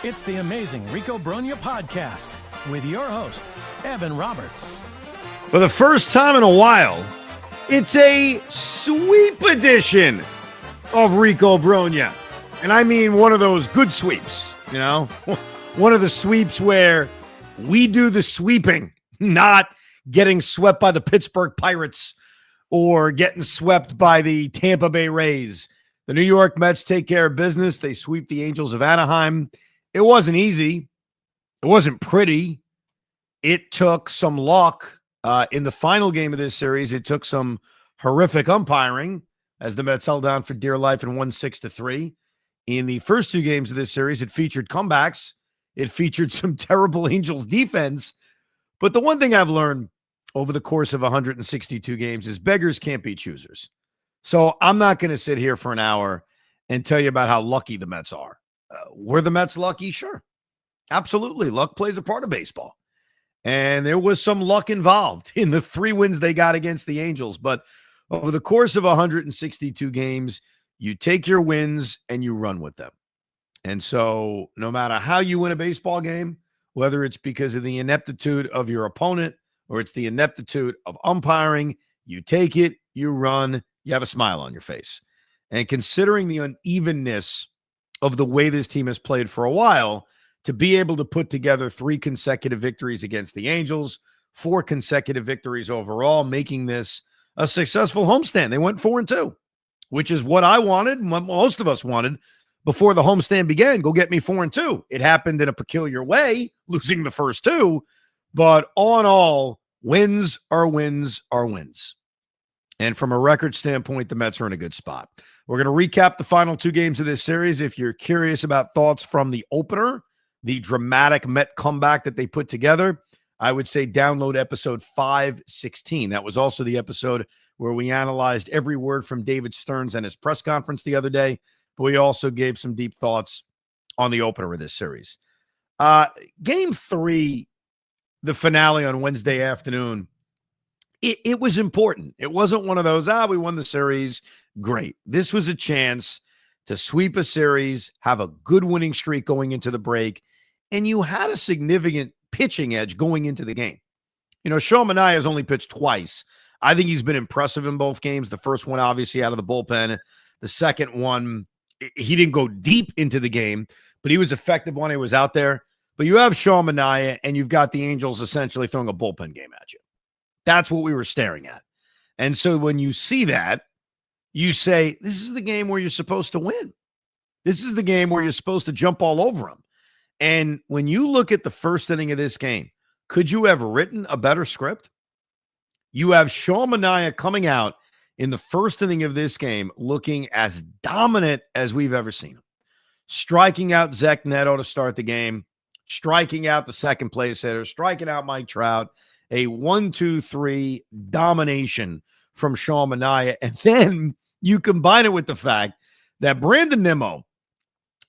It's the amazing Rico Brogna podcast with your host, Evan Roberts. For the first time in a while, it's a sweep edition of Rico Brogna. And I mean one of those good sweeps, you know? One of the sweeps where we do the sweeping, not getting swept by the Pittsburgh Pirates or getting swept by the Tampa Bay Rays. The New York Mets take care of business. They sweep the Angels of Anaheim. It wasn't easy. It wasn't pretty. It took some luck. In the final game of this series, it took some horrific umpiring as the Mets held on for dear life and won 6-3. In the first two games of this series, it featured comebacks. It featured some terrible Angels defense. But the one thing I've learned over the course of 162 games is beggars can't be choosers. So I'm not going to sit here for an hour and tell you about how lucky the Mets are. Were the Mets lucky? Sure. Absolutely. Luck plays a part of baseball. And there was some luck involved in the 3 wins they got against the Angels. But over the course of 162 games, you take your wins and you run with them. And so no matter how you win a baseball game, whether it's because of the ineptitude of your opponent or it's the ineptitude of umpiring, you take it, you run, you have a smile on your face. And considering the unevenness of the way this team has played for a while, to be able to put together 3 consecutive victories against the Angels, 4 consecutive victories overall, making this a successful homestand. They went 4-2, which is what I wanted, what most of us wanted before the homestand began. Go get me 4-2. It happened in a peculiar way, losing the first 2, but all in all, wins are wins are wins. And from a record standpoint, the Mets are in a good spot. We're going to recap the final 2 games of this series. If you're curious about thoughts from the opener, the dramatic Met comeback that they put together, I would say download episode 516. That was also the episode where we analyzed every word from David Stearns and his press conference the other day, but we also gave some deep thoughts on the opener of this series. Game 3, the finale on Wednesday afternoon, it was important. It wasn't one of those, we won the series. Great. This was a chance to sweep a series, have a good winning streak going into the break, and you had a significant pitching edge going into the game. You know, Sean Manaea has only pitched twice. I think he's been impressive in both games. The first one, obviously, out of the bullpen. The second one, he didn't go deep into the game, but he was effective when he was out there. But you have Sean Manaea, and you've got the Angels essentially throwing a bullpen game at you. That's what we were staring at. And so when you see that, you say, this is the game where you're supposed to win. This is the game where you're supposed to jump all over them. And when you look at the first inning of this game, could you have written a better script? You have Sean Manaea coming out in the first inning of this game looking as dominant as we've ever seen him. Striking out Zach Neto to start the game, striking out the second place hitter, striking out Mike Trout, a 1-2-3 domination from Sean Manaea. And then you combine it with the fact that Brandon Nimmo,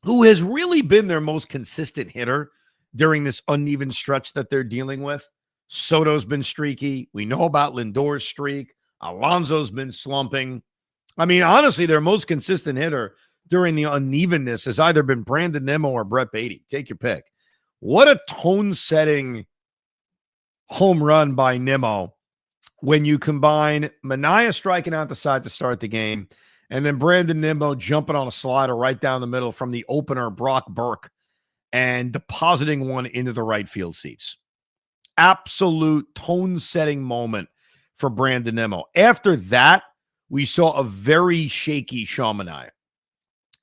who has really been their most consistent hitter during this uneven stretch that they're dealing with. Soto's been streaky. We know about Lindor's streak. Alonso's been slumping. I mean, honestly, their most consistent hitter during the unevenness has either been Brandon Nimmo or Brett Beatty. Take your pick. What a tone-setting home run by Nimmo when you combine Manaea striking out the side to start the game and then Brandon Nimmo jumping on a slider right down the middle from the opener, Brock Burke, and depositing one into the right field seats. Absolute tone-setting moment for Brandon Nimmo. After that, we saw a very shaky Sean Manaea.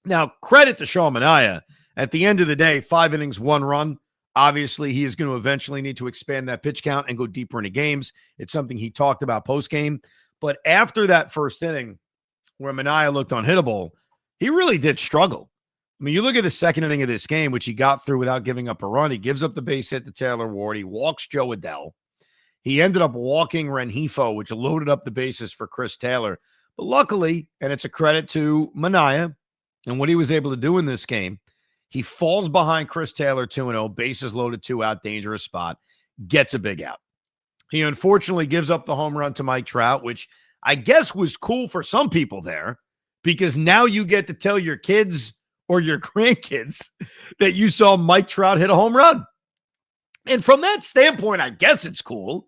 Now, credit to Sean Manaea. At the end of the day, 5 innings, 1 run. Obviously, he is going to eventually need to expand that pitch count and go deeper into games. It's something he talked about post-game. But after that first inning, where Manaea looked unhittable, he really did struggle. I mean, you look at the second inning of this game, which he got through without giving up a run. He gives up the base hit to Taylor Ward. He walks Joe Adell. He ended up walking Rengifo, which loaded up the bases for Chris Taylor. But luckily, and it's a credit to Manaea and what he was able to do in this game, he falls behind Chris Taylor 2-0, bases loaded, 2 out, dangerous spot, gets a big out. He unfortunately gives up the home run to Mike Trout, which I guess was cool for some people there, because now you get to tell your kids or your grandkids that you saw Mike Trout hit a home run. And from that standpoint, I guess it's cool.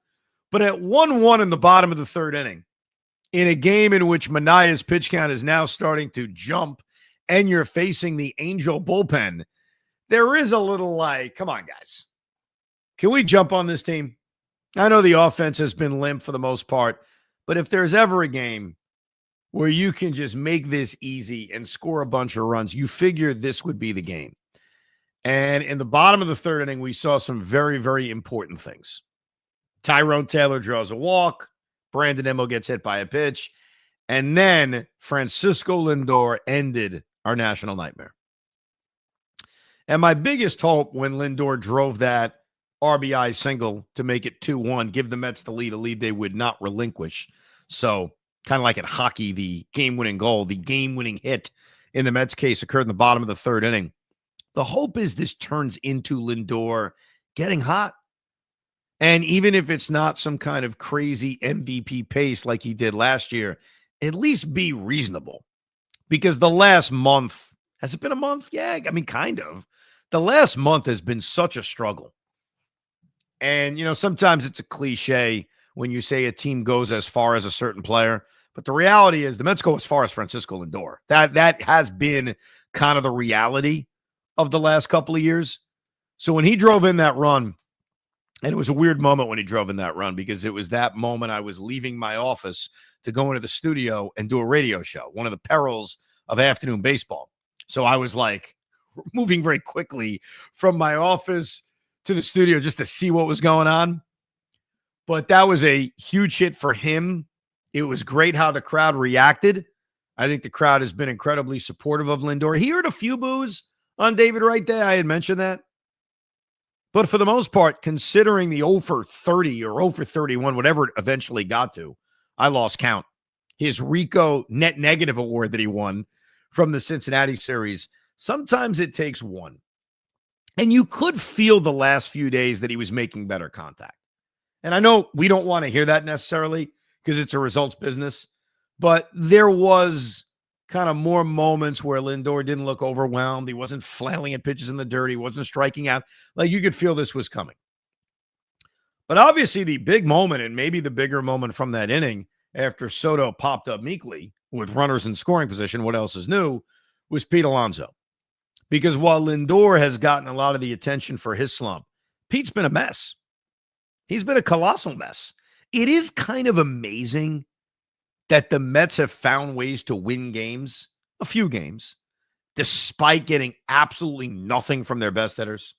But at 1-1 in the bottom of the third inning, in a game in which Manaya's pitch count is now starting to jump and you're facing the Angel bullpen, there is a little like, come on, guys. Can we jump on this team? I know the offense has been limp for the most part, but if there's ever a game where you can just make this easy and score a bunch of runs, you figure this would be the game. And in the bottom of the third inning, we saw some very, very important things. Tyrone Taylor draws a walk. Brandon Nimmo gets hit by a pitch. And then Francisco Lindor ended our national nightmare. And my biggest hope when Lindor drove that RBI single to make it 2-1, give the Mets the lead, a lead they would not relinquish. So kind of like in hockey, the game-winning goal, the game-winning hit in the Mets case occurred in the bottom of the third inning. The hope is this turns into Lindor getting hot. And even if it's not some kind of crazy MVP pace like he did last year, at least be reasonable. Because the last month, has it been a month? Yeah, I mean, kind of. The last month has been such a struggle. And, sometimes it's a cliche when you say a team goes as far as a certain player. But the reality is the Mets go as far as Francisco Lindor. That has been kind of the reality of the last couple of years. So when he drove in that run, and it was a weird moment when he drove in that run because it was that moment I was leaving my office to go into the studio and do a radio show, one of the perils of afternoon baseball. So I was like moving very quickly from my office to the studio just to see what was going on. But that was a huge hit for him. It was great how the crowd reacted. I think the crowd has been incredibly supportive of Lindor. He heard a few boos on David Wright Day. I had mentioned that. But for the most part, considering the 0 for 30 or 0 for 31, whatever it eventually got to, I lost count. His Rico net negative award that he won from the Cincinnati series, sometimes it takes one. And you could feel the last few days that he was making better contact. And I know we don't want to hear that necessarily because it's a results business, but there was kind of more moments where Lindor didn't look overwhelmed. He wasn't flailing at pitches in the dirt. He wasn't striking out. Like you could feel this was coming. But obviously the big moment, and maybe the bigger moment from that inning after Soto popped up meekly with runners in scoring position, what else is new, was Pete Alonso. Because while Lindor has gotten a lot of the attention for his slump, Pete's been a mess. He's been a colossal mess. It is kind of amazing that the Mets have found ways to win games, a few games, despite getting absolutely nothing from their best hitters.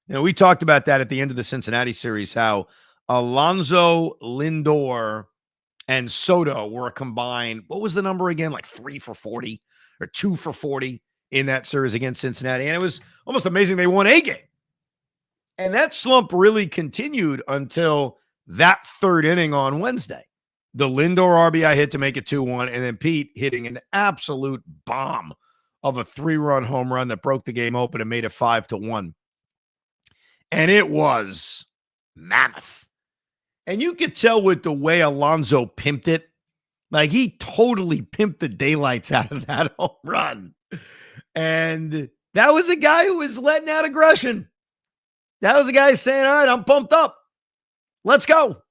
We talked about that at the end of the Cincinnati series, how Alonso, Lindor, and Soto were a combined, what was the number again? Like 3 for 40 or 2 for 40 in that series against Cincinnati. And it was almost amazing they won a game. And that slump really continued until that third inning on Wednesday. The Lindor RBI hit to make it 2-1, and then Pete hitting an absolute bomb of a 3-run home run that broke the game open and made it 5-1. And it was mammoth. And you could tell with the way Alonso pimped it, like he totally pimped the daylights out of that home run. And that was a guy who was letting out aggression. That was a guy saying, all right, I'm pumped up. Let's go.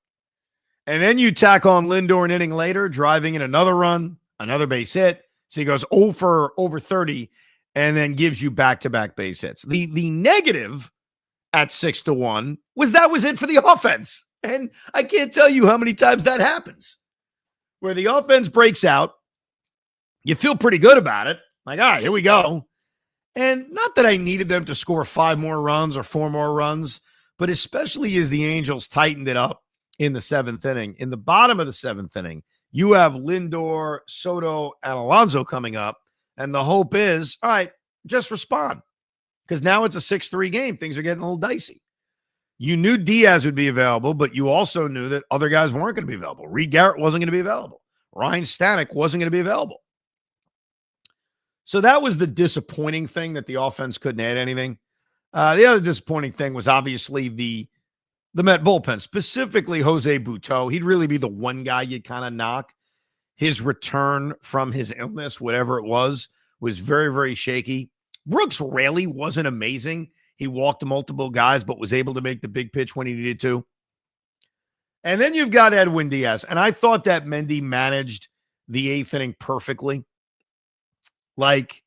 And then you tack on Lindor an inning later, driving in another run, another base hit. So he goes 0 for over 30 and then gives you back-to-back base hits. The negative at 6-1 was that was it for the offense. And I can't tell you how many times that happens. Where the offense breaks out, you feel pretty good about it. Like, all right, here we go. And not that I needed them to score 5 more runs or 4 more runs, but especially as the Angels tightened it up in the 7th inning. In the bottom of the 7th inning, you have Lindor, Soto, and Alonso coming up. And the hope is, all right, just respond. Because now it's a 6-3 game. Things are getting a little dicey. You knew Diaz would be available, but you also knew that other guys weren't going to be available. Reed Garrett wasn't going to be available. Ryan Stanek wasn't going to be available. So that was the disappointing thing, that the offense couldn't add anything. The other disappointing thing was obviously the Met bullpen, specifically Jose Butto. He'd really be the one guy you'd kind of knock. His return from his illness, whatever it was was very, very shaky. Brooks Raley wasn't amazing. He walked multiple guys, but was able to make the big pitch when he needed to. And then you've got Edwin Diaz. And I thought that Mendy managed the eighth inning perfectly. Like,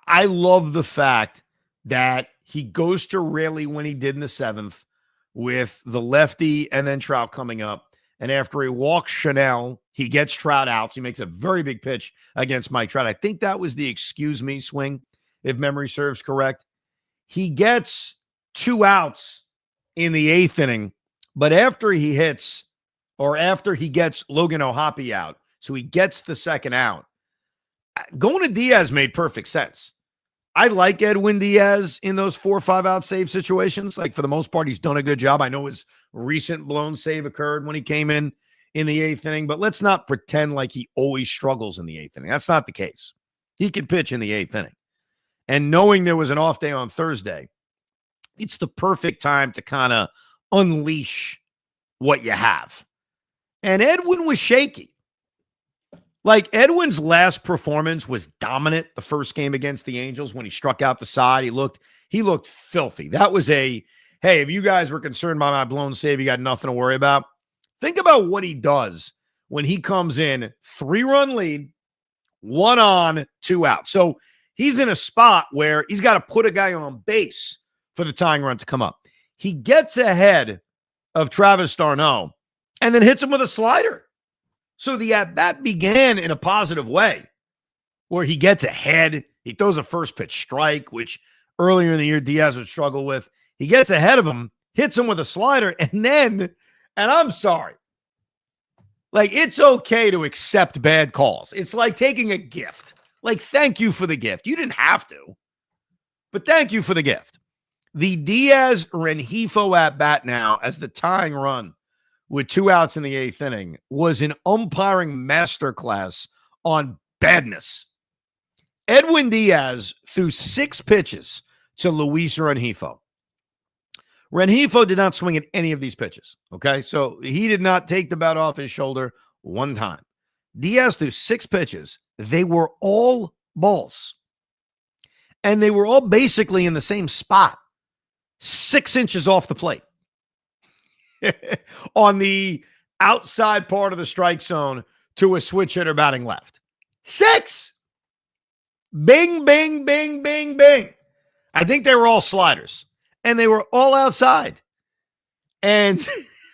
I love the fact that he goes to Raley when he did in the seventh with the lefty and then Trout coming up. And after he walks Chanel, he gets Trout out. He makes a very big pitch against Mike Trout. I think that was the excuse me swing, if memory serves correct. He gets 2 outs in the eighth inning, but after he gets Logan O'Hoppe out, so he gets the second out, going to Diaz made perfect sense. I like Edwin Diaz in those 4 or 5 out save situations. Like, for the most part, he's done a good job. I know his recent blown save occurred when he came in the eighth inning, but let's not pretend like he always struggles in the eighth inning. That's not the case. He can pitch in the eighth inning. And knowing there was an off day on Thursday, it's the perfect time to kind of unleash what you have. And Edwin was shaky. Like, Edwin's last performance was dominant. The first game against the Angels when he struck out the side, he looked filthy. That was hey, if you guys were concerned by my blown save, you got nothing to worry about. Think about what he does when he comes in, 3-run lead, 1 on, 2 out. So he's in a spot where he's got to put a guy on base for the tying run to come up. He gets ahead of Travis d'Arnaud and then hits him with a slider. So the at-bat began in a positive way where he gets ahead. He throws a first pitch strike, which earlier in the year Diaz would struggle with. He gets ahead of him, hits him with a slider, and I'm sorry, like, it's okay to accept bad calls. It's like taking a gift. Like, thank you for the gift. You didn't have to, but thank you for the gift. The Diaz-Rengifo at-bat now as the tying run with 2 outs in the eighth inning was an umpiring masterclass on badness. Edwin Diaz threw 6 pitches to Luis Rengifo. Rengifo did not swing at any of these pitches, okay? So he did not take the bat off his shoulder one time. Diaz threw 6 pitches. They were all balls. And they were all basically in the same spot, 6 inches off the plate. On the outside part of the strike zone to a switch hitter batting left. 6! Bing, bing, bing, bing, bing. I think they were all sliders. And they were all outside. And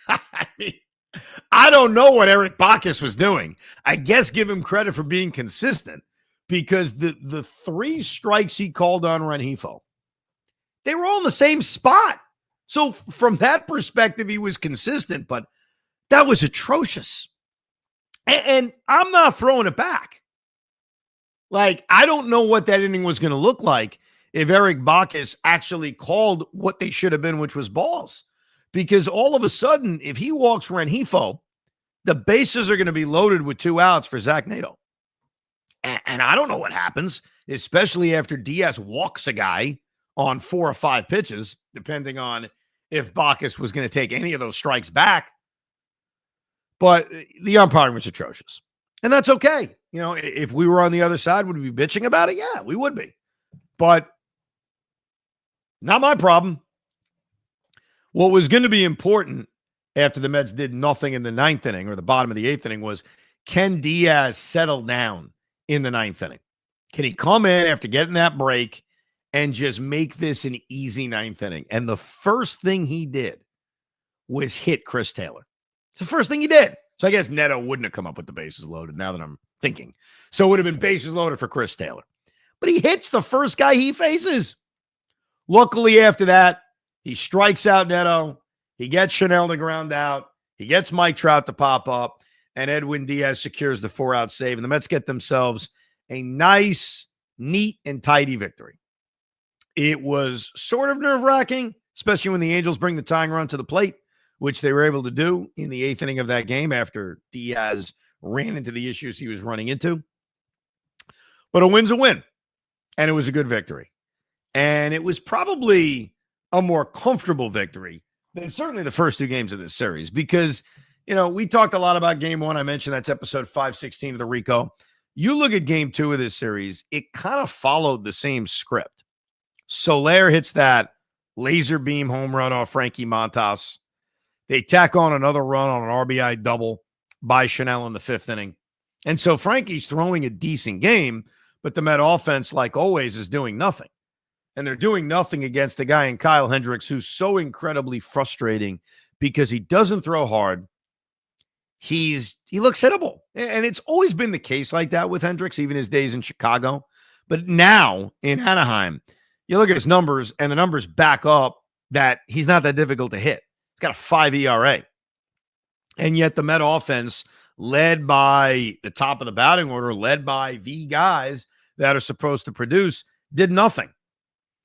I mean, I don't know what Eric Bacchus was doing. I guess give him credit for being consistent, because the 3 strikes he called on Rengifo, they were all in the same spot. So from that perspective, he was consistent, but that was atrocious. And I'm not throwing it back. Like, I don't know what that inning was going to look like if Eric Bacchus actually called what they should have been, which was balls. Because all of a sudden, if he walks Rengifo, the bases are going to be loaded with 2 outs for Zach Nato. And I don't know what happens, especially after Diaz walks a guy on 4 or 5 pitches, depending on if Bacchus was going to take any of those strikes back. But the umpiring was atrocious. And that's okay. You know, if we were on the other side, would we be bitching about it? Yeah, we would be. But not my problem. What was going to be important after the Mets did nothing in the 9th inning or the bottom of the 8th inning was, can Diaz settle down in the 9th inning? Can he come in after getting that break and just make this an easy 9th inning? And the first thing he did was hit Chris Taylor. It's the first thing he did. So I guess Neto wouldn't have come up with the bases loaded, now that I'm thinking. So it would have been bases loaded for Chris Taylor. But he hits the first guy he faces. Luckily, after that, he strikes out Neto. He gets Chanel to ground out. He gets Mike Trout to pop up. And Edwin Diaz secures the 4-out save. And the Mets get themselves a nice, neat, and tidy victory. It was sort of nerve-wracking, especially when the Angels bring the tying run to the plate, which they were able to do in the 8th inning of that game after Diaz ran into the issues he was running into. But a win's a win, and it was a good victory. And it was probably a more comfortable victory than certainly the first 2 games of this series, because, you know, we talked a lot about game 1. I mentioned that's episode 516 of the Rico. You look at game 2 of this series, it kind of followed the same script. Soler hits that laser beam home run off Frankie Montas. They tack on another run on an RBI double by Chanel in the 5th inning. And so Frankie's throwing a decent game, but the Met offense, like always, is doing nothing. And they're doing nothing against the guy in Kyle Hendricks who's so incredibly frustrating because he doesn't throw hard. He looks hittable. And it's always been the case like that with Hendricks, even his days in Chicago. But now in Anaheim, you look at his numbers, and the numbers back up that he's not that difficult to hit. He's got a 5 ERA. And yet the Met offense, led by the top of the batting order, led by the guys that are supposed to produce, did nothing.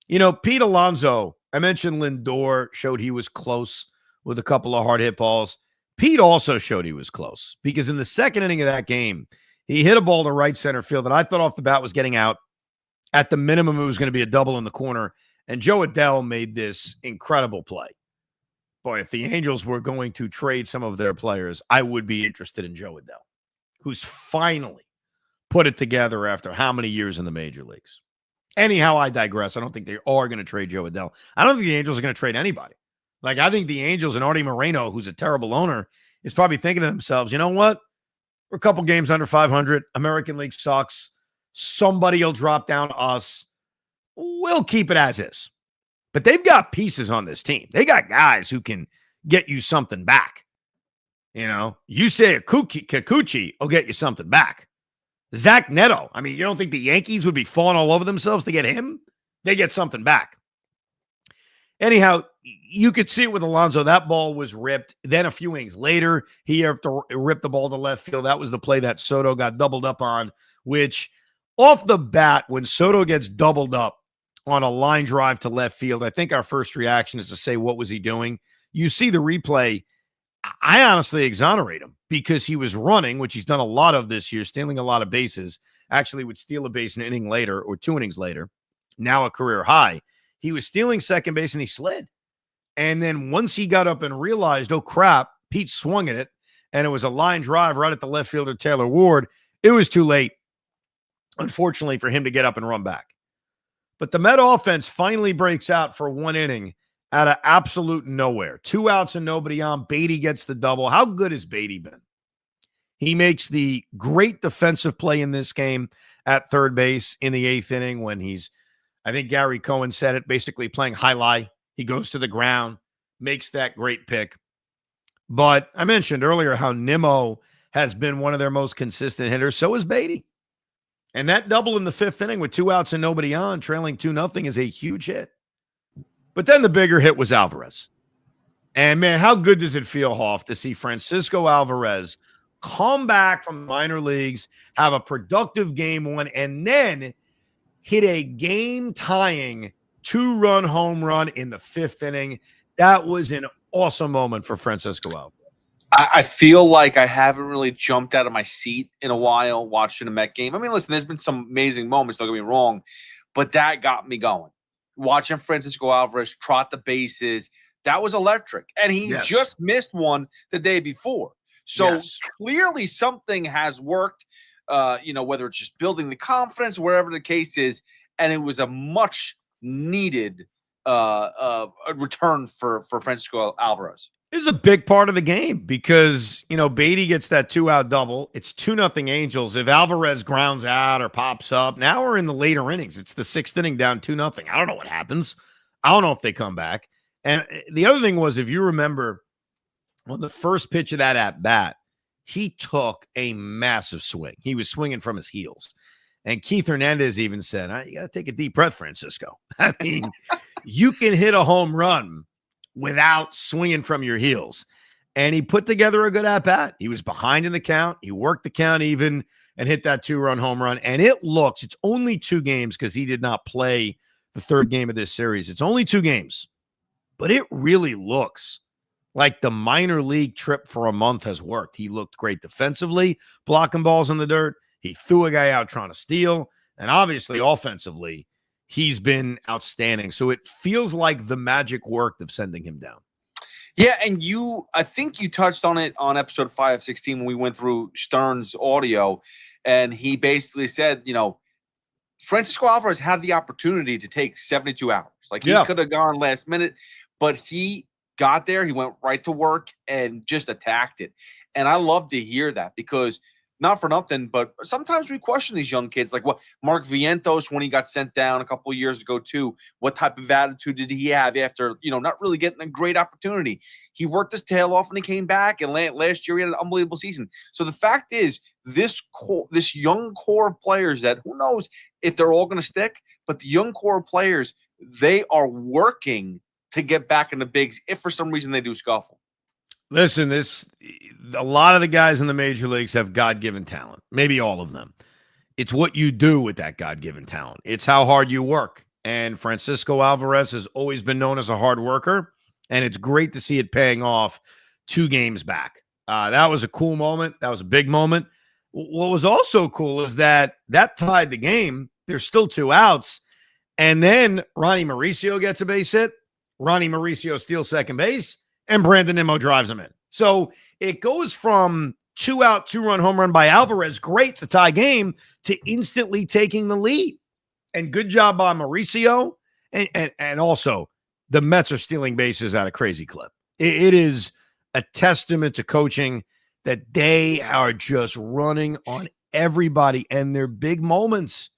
You know, Pete Alonso, I mentioned Lindor showed he was close with a couple of hard hit balls. Pete also showed he was close because in the 2nd inning of that game, he hit a ball to right center field that I thought off the bat was getting out. At the minimum, it was going to be a double in the corner. And Joe Adell made this incredible play. Boy, if the Angels were going to trade some of their players, I would be interested in Joe Adell, who's finally put it together after how many years in the major leagues. Anyhow, I digress. I don't think they are going to trade Joe Adell. I don't think the Angels are going to trade anybody. Like, I think the Angels and Artie Moreno, who's a terrible owner, is probably thinking to themselves, you know what? We're a couple games under 500. American League sucks. Somebody will drop down to us. We'll keep it as is. But they've got pieces on this team. They got guys who can get you something back. You know, you say a Kikuchi will get you something back. Zach Neto. I mean, you don't think the Yankees would be falling all over themselves to get him? They get something back. Anyhow, you could see it with Alonso. That ball was ripped. Then a few innings later, he ripped the ball to left field. That was the play that Soto got doubled up on, which off the bat, when Soto gets doubled up on a line drive to left field, I think our first reaction is to say, what was he doing? You see the replay. I honestly exonerate him because he was running, which he's done a lot of this year, stealing a lot of bases. Actually would steal a base an inning later or 2 innings later, now a career high. He was stealing second base and he slid. And then once he got up and realized, oh crap, Pete swung at it, and it was a line drive right at the left fielder, Taylor Ward, it was too late, unfortunately, for him to get up and run back. But the Met offense finally breaks out for 1 inning out of absolute nowhere. 2 outs and nobody on. Beatty gets the double. How good has Beatty been? He makes the great defensive play in this game at third base in the 8th inning when he's, I think Gary Cohen said it, basically playing high-lie. He goes to the ground, makes that great pick. But I mentioned earlier how Nimmo has been one of their most consistent hitters. So is Beatty. And that double in the 5th inning with 2 outs and nobody on, trailing 2-0 is a huge hit. But then the bigger hit was Alvarez. And, man, how good does it feel, Hoff, to see Francisco Alvarez come back from minor leagues, have a productive game 1, and then hit a game-tying 2-run home run in the 5th inning. That was an awesome moment for Francisco Alvarez. I feel like I haven't really jumped out of my seat in a while watching a Met game. I mean, listen, there's been some amazing moments, don't get me wrong, but that got me going. Watching Francisco Alvarez trot the bases, that was electric. And he just missed one the day before. So clearly something has worked, whether it's just building the confidence, wherever the case is. And it was a much needed return for Francisco Alvarez. This is a big part of the game because, Beatty gets that 2-out double. It's 2-0 Angels. If Alvarez grounds out or pops up, now we're in the later innings. It's the 6th inning down 2-0. I don't know what happens. I don't know if they come back. And the other thing was, if you remember, on the first pitch of that at-bat, he took a massive swing. He was swinging from his heels. And Keith Hernandez even said, you got to take a deep breath, Francisco. I mean, you can hit a home run without swinging from your heels. And he put together a good at-bat. He was behind in the count. He worked the count even and hit that 2-run home run. And it's only 2 games because he did not play the 3rd game of this series. It's only 2 games. But it really looks like the minor league trip for a month has worked. He looked great defensively, blocking balls in the dirt. He threw a guy out trying to steal. And obviously, offensively, he's been outstanding. So it feels like the magic worked of sending him down. Yeah, and I think you touched on it on episode 516 when we went through Stern's audio, and he basically said, Francisco Alvarez had the opportunity to take 72 hours. Like, he could have gone last minute, but he got there. He went right to work and just attacked it. And I love to hear that because not for nothing, but sometimes we question these young kids. Like what Mark Vientos, when he got sent down a couple of years ago too, what type of attitude did he have after, not really getting a great opportunity? He worked his tail off and he came back, and last year he had an unbelievable season. So the fact is, this young core of players that who knows if they're all going to stick, but the young core of players, they are working to get back in the bigs if for some reason they do scuffle. Listen, a lot of the guys in the major leagues have God-given talent, maybe all of them. It's what you do with that God-given talent. It's how hard you work. And Francisco Alvarez has always been known as a hard worker, and it's great to see it paying off 2 games back. That was a cool moment. That was a big moment. What was also cool is that tied the game. There's still 2 outs, and then Ronnie Mauricio gets a base hit. Ronnie Mauricio steals second base, and Brandon Nimmo drives him in. So it goes from 2-out, 2-run home run by Alvarez, great to tie game, to instantly taking the lead. And good job by Mauricio. And also, the Mets are stealing bases at a crazy clip. It is a testament to coaching that they are just running on everybody and their big moments.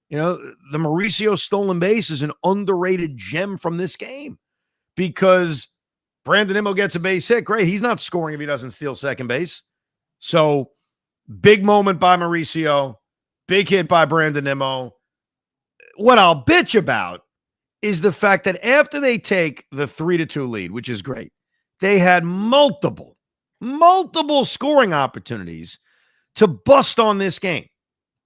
The Mauricio stolen base is an underrated gem from this game because Brandon Nimmo gets a base hit. Great. He's not scoring if he doesn't steal second base. So big moment by Mauricio, big hit by Brandon Nimmo. What I'll bitch about is the fact that after they take the 3-2 lead, which is great, they had multiple scoring opportunities to bust on this game,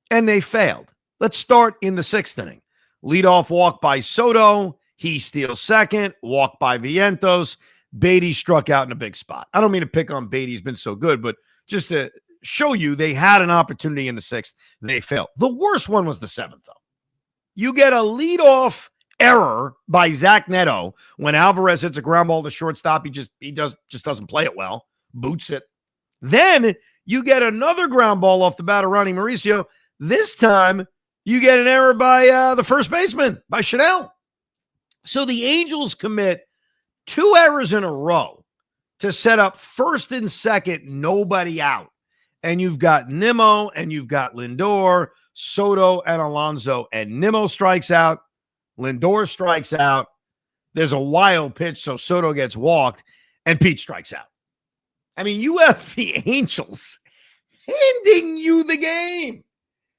and they failed. Let's start in the 6th inning. Leadoff walk by Soto. He steals second. Walk by Vientos. Beatty struck out in a big spot. I don't mean to pick on Beatty. He's been so good, but just to show you they had an opportunity in the 6th. They failed. The worst one was the 7th, though. You get a leadoff error by Zach Neto when Alvarez hits a ground ball to shortstop. He just doesn't play it well. Boots it. Then you get another ground ball off the bat of Ronnie Mauricio. This time you get an error by the first baseman, by Chanel. So the Angels commit 2 errors in a row to set up first and second, nobody out. And you've got Nimmo and you've got Lindor, Soto, and Alonso. And Nimmo strikes out. Lindor strikes out. There's a wild pitch, so Soto gets walked, and Pete strikes out. I mean, you have the Angels handing you the game.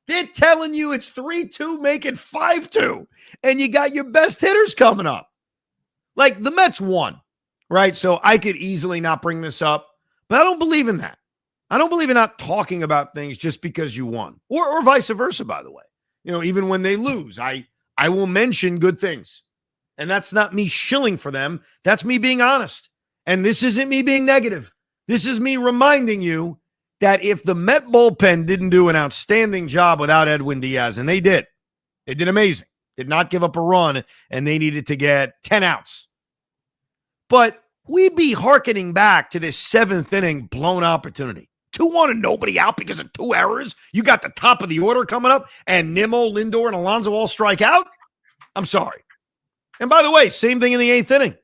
They're telling you it's 3-2, make it 5-2, and you got your best hitters coming up. Like, the Mets won, right? So I could easily not bring this up, but I don't believe in that. I don't believe in not talking about things just because you won, or vice versa, by the way. Even when they lose, I will mention good things, and that's not me shilling for them. That's me being honest, and this isn't me being negative. This is me reminding you that if the Met bullpen didn't do an outstanding job without Edwin Diaz, and they did amazing, did not give up a run, and they needed to get 10 outs. But we'd be hearkening back to this 7th inning blown opportunity. 2-1 and nobody out because of 2 errors. You got the top of the order coming up, and Nimmo, Lindor, and Alonso all strike out? I'm sorry. And by the way, same thing in the 8th inning.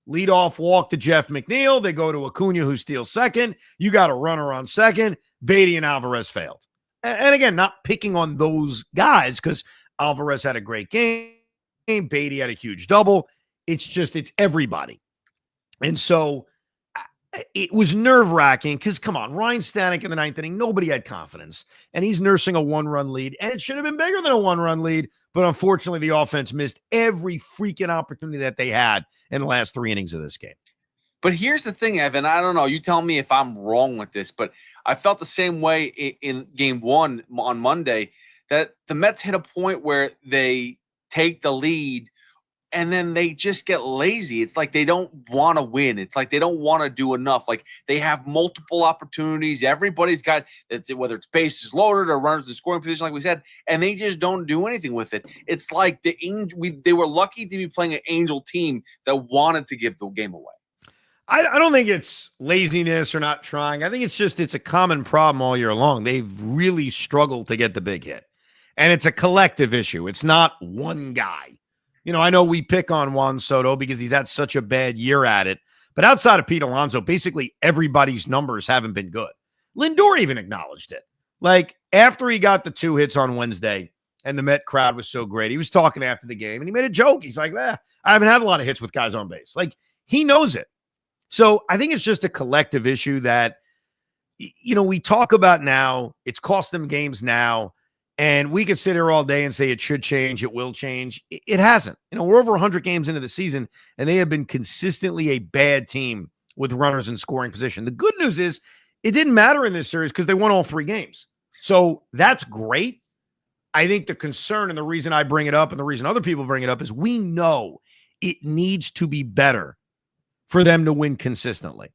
Leadoff walk to Jeff McNeil. They go to Acuna, who steals second. You got a runner on second. Beatty and Alvarez failed. And again, not picking on those guys because Alvarez had a great game. Beatty had a huge double. It's everybody. And so it was nerve-wracking because, come on, Ryan Stanek in the 9th inning, nobody had confidence. And he's nursing a 1-run lead. And it should have been bigger than a 1-run lead. But unfortunately, the offense missed every freaking opportunity that they had in the last 3 innings of this game. But here's the thing, Evan. I don't know. You tell me if I'm wrong with this, but I felt the same way in game 1 on Monday, that the Mets hit a point where they take the lead and then they just get lazy. It's like they don't want to win. It's like they don't want to do enough. Like they have multiple opportunities. Everybody's got, whether it's bases loaded or runners in scoring position, like we said, and they just don't do anything with it. It's like they were lucky to be playing an Angel team that wanted to give the game away. I don't think it's laziness or not trying. I think it's a common problem all year long. They've really struggled to get the big hit. And it's a collective issue. It's not one guy. I know we pick on Juan Soto because he's had such a bad year at it. But outside of Pete Alonso, basically everybody's numbers haven't been good. Lindor even acknowledged it. Like, after he got the 2 hits on Wednesday and the Met crowd was so great, he was talking after the game and he made a joke. He's like, I haven't had a lot of hits with guys on base. Like, he knows it. So I think it's just a collective issue that, we talk about now. It's cost them games now. And we could sit here all day and say it should change, it will change. It hasn't. We're over 100 games into the season, and they have been consistently a bad team with runners in scoring position. The good news is it didn't matter in this series because they won all 3 games. So that's great. I think the concern and the reason I bring it up and the reason other people bring it up is we know it needs to be better for them to win consistently.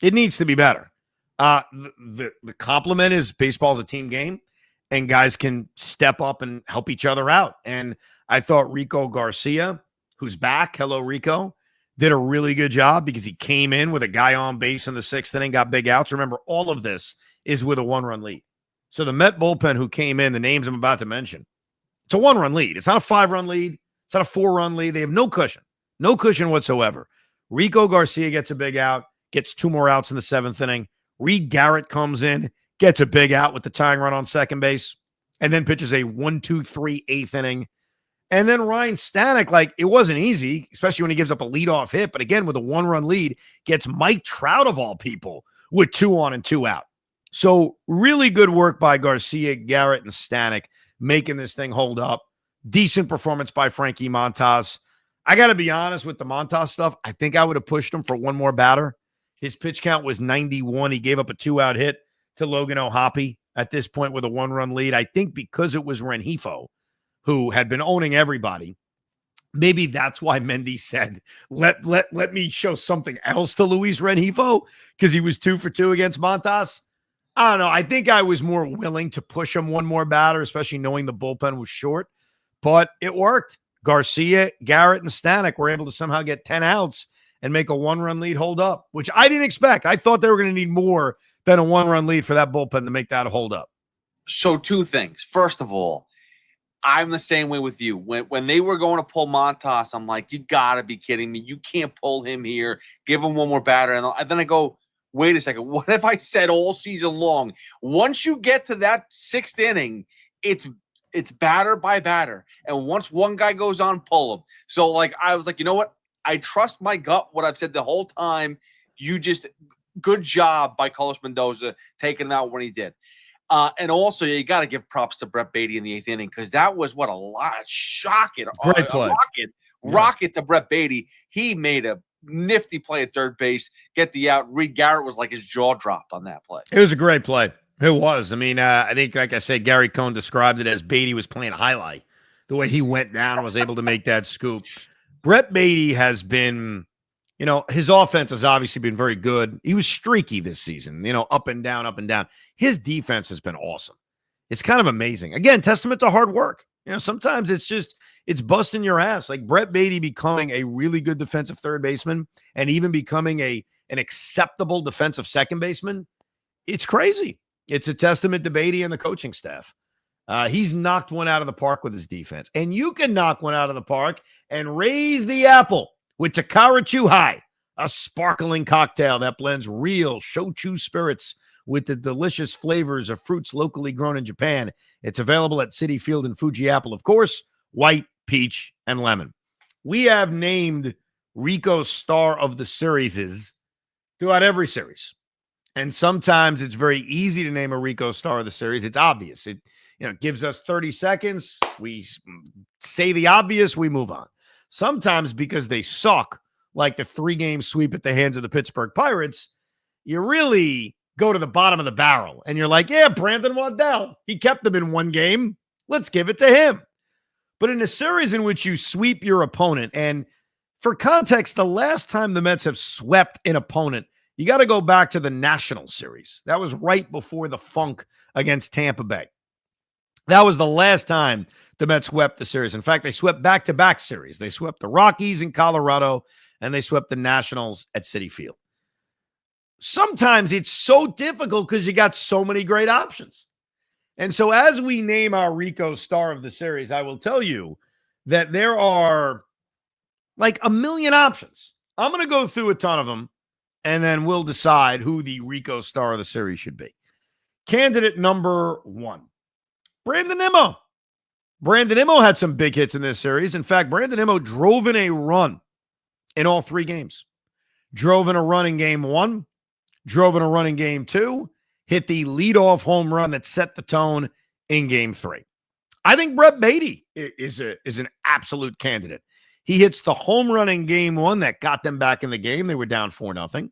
It needs to be better. The compliment is baseball is a team game, and guys can step up and help each other out. And I thought Rico Garcia, who's back, hello Rico, did a really good job because he came in with a guy on base in the 6th inning, got big outs. Remember, all of this is with a 1-run lead. So the Met bullpen who came in, the names I'm about to mention, it's a 1-run lead. It's not a 5-run lead. It's not a 4-run lead. They have no cushion whatsoever. Rico Garcia gets a big out, gets 2 more outs in the 7th inning. Reed Garrett comes in, gets a big out with the tying run on second base, and then pitches a 1-2-3 8th inning. And then Ryan Stanek, it wasn't easy, especially when he gives up a leadoff hit. But again, with a 1-run lead, gets Mike Trout of all people with 2 on and 2 out. So really good work by Garcia, Garrett, and Stanek making this thing hold up. Decent performance by Frankie Montas. I got to be honest with the Montas stuff. I think I would have pushed him for 1 more batter. His pitch count was 91. He gave up a 2-out hit to Logan O'Hoppe at this point with a 1-run lead. I think because it was Rengifo who had been owning everybody, maybe that's why Mendy said, let me show something else to Luis Rengifo because he was 2 for 2 against Montas. I don't know. I think I was more willing to push him 1 more batter, especially knowing the bullpen was short, but it worked. Garcia, Garrett, and Stanek were able to somehow get 10 outs and make a 1-run lead hold up, which I didn't expect. I thought they were going to need more than a 1-run lead for that bullpen to make that hold up. So 2 things. First of all, I'm the same way with you. When they were going to pull Montas, I'm like, you got to be kidding me. You can't pull him here. Give him 1 more batter. And then I go, wait a second. What have I said all season long? Once you get to that 6th inning, it's batter by batter. And once one guy goes on, pull him. So, I was like, you know what? I trust my gut, what I've said the whole time. Good job by Carlos Mendoza taking him out when he did. And also, you got to give props to Brett Beatty in the 8th inning because that was what a lot shocking. Great play. Rocket to Brett Beatty. He made a nifty play at third base, get the out. Reed Garrett was like his jaw dropped on that play. It was a great play. It was. I mean, I think, like I said, Gary Cohn described it as Beatty was playing highlight. The way he went down and was able to make that scoop. Brett Beatty has been, his offense has obviously been very good. He was streaky this season, up and down, up and down. His defense has been awesome. It's kind of amazing. Again, testament to hard work. Sometimes it's busting your ass. Like Brett Beatty becoming a really good defensive third baseman and even becoming an acceptable defensive second baseman. It's crazy. It's a testament to Beatty and the coaching staff. He's knocked one out of the park with his defense. And you can knock one out of the park and raise the apple with Takara Chuhai, a sparkling cocktail that blends real shochu spirits with the delicious flavors of fruits locally grown in Japan. It's available at Citi Field and Fuji Apple, of course, white, peach, and lemon. We have named Rico star of the series throughout every series. And sometimes it's very easy to name a Rico star of the series. It's obvious. It gives us 30 seconds. We say the obvious, we move on. Sometimes because they suck, like the 3-game sweep at the hands of the Pittsburgh Pirates, you really go to the bottom of the barrel. And you're like, yeah, Brandon Waddell. He kept them in 1 game. Let's give it to him. But in a series in which you sweep your opponent, and for context, the last time the Mets have swept an opponent, you got to go back to the National Series. That was right before the funk against Tampa Bay. That was the last time the Mets swept the series. In fact, they swept back-to-back series. They swept the Rockies in Colorado, and they swept the Nationals at Citi Field. Sometimes it's so difficult because you got so many great options. And so as we name our Rico star of the series, I will tell you that there are like a million options. I'm going to go through a ton of them, and then we'll decide who the Rico star of the series should be. Candidate number 1, Brandon Nimmo. Brandon Nimmo had some big hits in this series. In fact, Brandon Nimmo drove in a run in all 3 games. Drove in a run in game 1, drove in a run in game 2, hit the leadoff home run that set the tone in game 3. I think Brett Beatty is an absolute candidate. He hits the home run in game 1 that got them back in the game. They were down 4-0.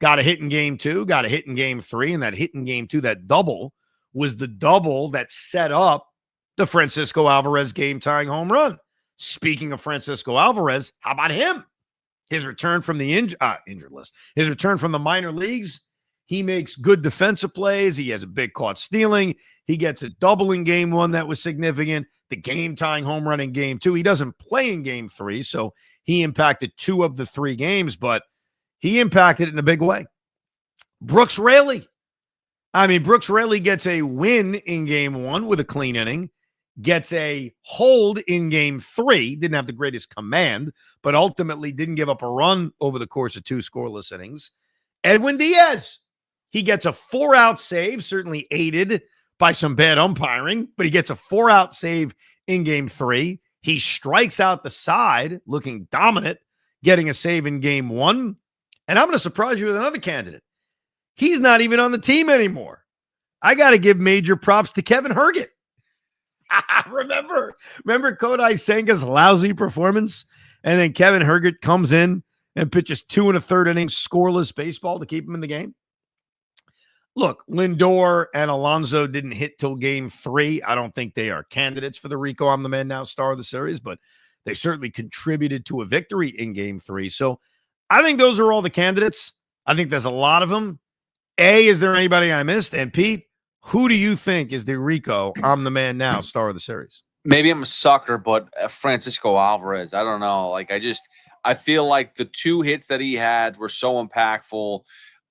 Got a hit in game 2, got a hit in game 3, and that hit in game 2, that double, was the double that set up the Francisco Alvarez game-tying home run. Speaking of Francisco Alvarez, how about him? His return from the injured list. His return from the minor leagues. He makes good defensive plays. He has a big caught stealing. He gets a double in game 1 that was significant. The game-tying home run in game 2. He doesn't play in game 3, so he impacted 2 of the 3 games, but he impacted it in a big way. Brooks Raley. Brooks Raley gets a win in game 1 with a clean inning. Gets a hold in game 3, didn't have the greatest command, but ultimately didn't give up a run over the course of 2 scoreless innings. Edwin Diaz, he gets a 4-out save, certainly aided by some bad umpiring, but he gets a 4-out save in game 3. He strikes out the side, looking dominant, getting a save in game 1. And I'm going to surprise you with another candidate. He's not even on the team anymore. I got to give major props to Kevin Herget. Remember Kodai Senga's lousy performance? And then Kevin Herget comes in and pitches 2 1/3 innings scoreless baseball to keep him in the game. Look, Lindor and Alonso didn't hit till game 3. I don't think they are candidates for the Rico I'm the Man Now star of the series, but they certainly contributed to a victory in game 3. So I think those are all the candidates. I think there's a lot of them. Is there anybody I missed? And Pete, who do you think is the Rico I'm the Man Now star of the series? Maybe I'm a sucker, but Francisco Alvarez. I don't know. I feel like the 2 hits that he had were so impactful.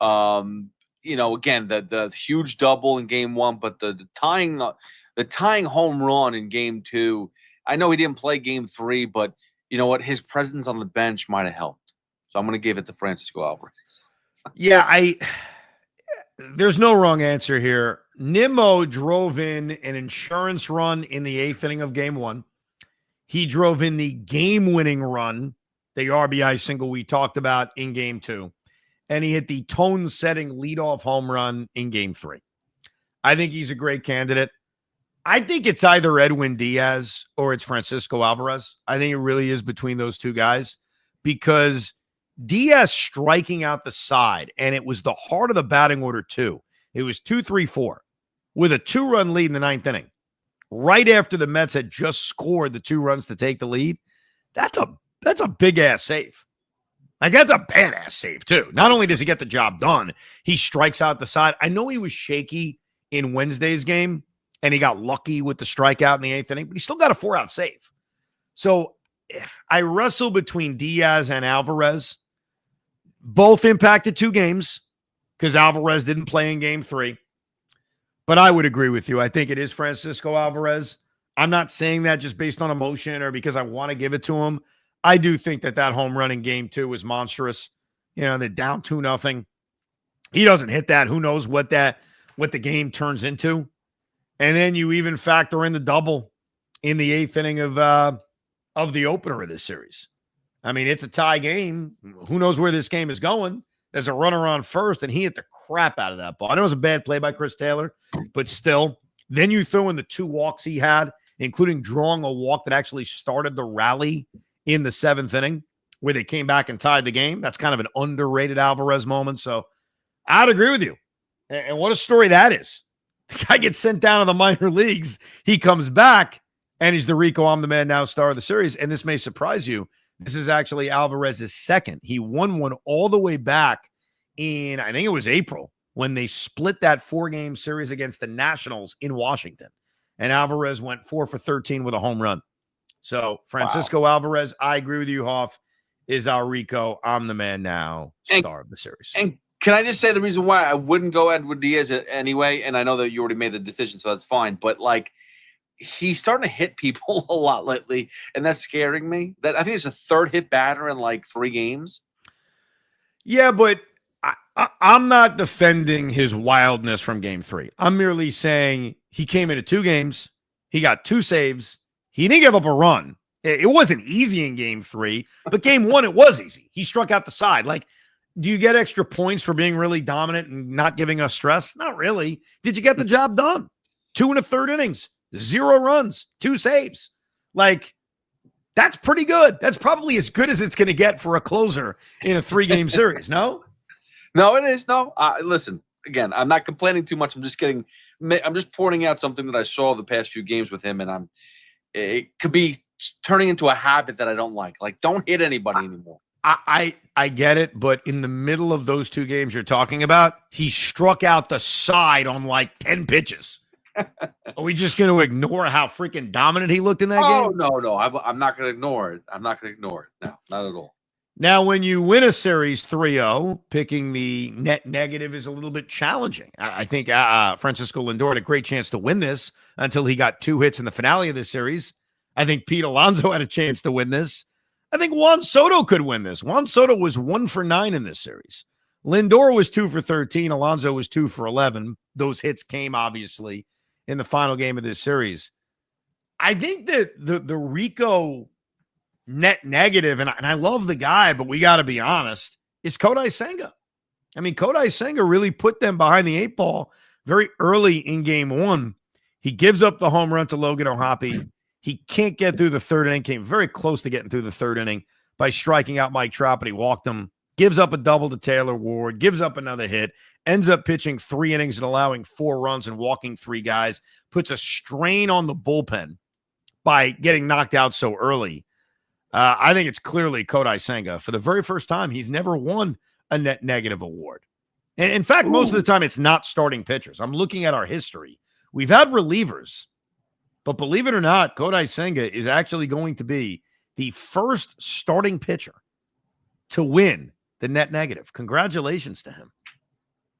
Again, the huge double in game 1, but the tying home run in game 2. I know he didn't play game 3, but you know what? His presence on the bench might have helped. So I'm going to give it to Francisco Alvarez. Yeah, there's no wrong answer here. Nimmo drove in an insurance run in the 8th inning of game 1. He drove in the game-winning run, the RBI single we talked about in game 2. And he hit the tone-setting leadoff home run in game 3. I think he's a great candidate. I think it's either Edwin Diaz or it's Francisco Alvarez. I think it really is between those 2 guys because Diaz striking out the side, and it was the heart of the batting order too. It was 2-3-4 with a 2-run lead in the 9th inning. Right after the Mets had just scored the 2 runs to take the lead. That's a big-ass save. That's a badass save too. Not only does he get the job done, he strikes out the side. I know he was shaky in Wednesday's game, and he got lucky with the strikeout in the 8th inning, but he still got a 4-out save. So I wrestle between Diaz and Alvarez. Both impacted 2 games because Alvarez didn't play in game 3. But I would agree with you. I think it is Francisco Alvarez. I'm not saying that just based on emotion or because I want to give it to him. I do think that home run in game 2 was monstrous. They're down 2-0. He doesn't hit that. Who knows what the game turns into. And then you even factor in the double in the 8th inning of the opener of this series. It's a tie game. Who knows where this game is going? There's a runner on first, and he hit the crap out of that ball. I know it was a bad play by Chris Taylor, but still. Then you throw in the 2 walks he had, including drawing a walk that actually started the rally in the 7th inning, where they came back and tied the game. That's kind of an underrated Alvarez moment. So I'd agree with you. And what a story that is. The guy gets sent down to the minor leagues. He comes back, and he's the Rico I'm the Man Now star of the series. And this may surprise you. This is actually Alvarez's 2nd. He won one all the way back in, I think it was April, when they split that 4-game series against the Nationals in Washington. And Alvarez went 4 for 13 with a home run. So Francisco Alvarez, I agree with you, Hoff. is our Rico, I'm the man now, star of the series. And can I just say the reason why I wouldn't go Edward Diaz anyway? And I know that you already made the decision, so that's fine. But like, he's starting to hit people a lot lately, and that's scaring me. That I think it's a third hit batter in like 3 games. Yeah, but I'm not defending his wildness from game 3. I'm merely saying he came into 2 games. He got 2 saves. He didn't give up a run. It wasn't easy in game 3, but game 1, it was easy. He struck out the side. Like, do you get extra points for being really dominant and not giving us stress? Not really. Did you get the job done? 2 1/3 innings, 0 runs, 2 saves. Like, that's pretty good. That's probably as good as it's going to get for a closer in a 3-game series, no? No, it is. No, listen, again, I'm not complaining too much. I'm just pointing out something that I saw the past few games with him, and it could be turning into a habit that I don't like. Like, don't hit anybody anymore. I get it, but in the middle of those 2 games you're talking about, he struck out the side on like 10 pitches. Are we just going to ignore how freaking dominant he looked in that game? No. I'm not going to ignore it. I'm not going to ignore it. No, not at all. Now, when you win a series 3-0, picking the net negative is a little bit challenging. I think Francisco Lindor had a great chance to win this until he got 2 hits in the finale of this series. I think Pete Alonso had a chance to win this. I think Juan Soto could win this. Juan Soto was 1 for 9 in this series. Lindor was 2 for 13. Alonso was 2 for 11. Those hits came, obviously, in the final game of this series. I think that the Rico net negative, and I love the guy, but we got to be honest, is Kodai Senga. I mean, Kodai Senga really put them behind the 8 ball very early in game 1. He gives up the home run to Logan O'Hoppe. He can't get through the 3rd inning, came very close to getting through the 3rd inning by striking out Mike Trout, but he walked him, gives up a double to Taylor Ward, gives up another hit, ends up pitching 3 innings and allowing 4 runs and walking 3 guys, puts a strain on the bullpen by getting knocked out so early. I think it's clearly Kodai Senga. For the very first time, he's never won a net negative award. And in fact, most of the time, it's not starting pitchers. I'm looking at our history. We've had relievers, but believe it or not, Kodai Senga is actually going to be the first starting pitcher to win the net negative. Congratulations to him.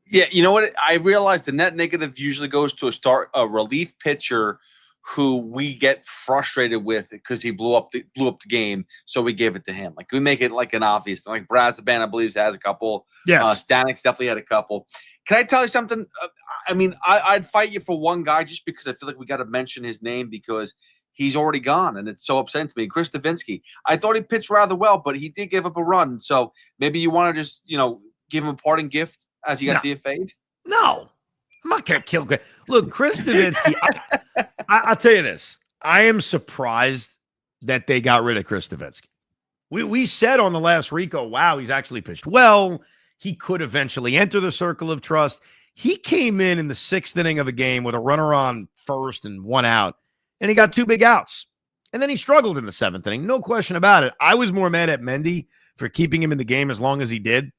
Yeah, you know what? I realized the net negative usually goes to a relief pitcher who we get frustrated with because he blew up the game, so we gave it to him. Like, we make it like an obvious thing. Like Brazaban, I believe, has a couple. Yes. Stanix definitely had a couple. Can I tell you something? I mean, I'd fight you for one guy just because I feel like we got to mention his name because he's already gone, and it's so upsetting to me. Chris Davinsky. I thought he pitched rather well, but he did give up a run. So maybe you want to just, give him a parting gift as he got DFA'd? No. I'm not going to kill Chris. Look, Chris Davinsky, I'll tell you this. I am surprised that they got rid of Chris Davinsky. We said on the last Rico, wow, he's actually pitched well. He could eventually enter the circle of trust. He came in the 6th inning of a game with a runner on first and 1 out, and he got 2 big outs. And then he struggled in the 7th inning. No question about it. I was more mad at Mendy for keeping him in the game as long as he did.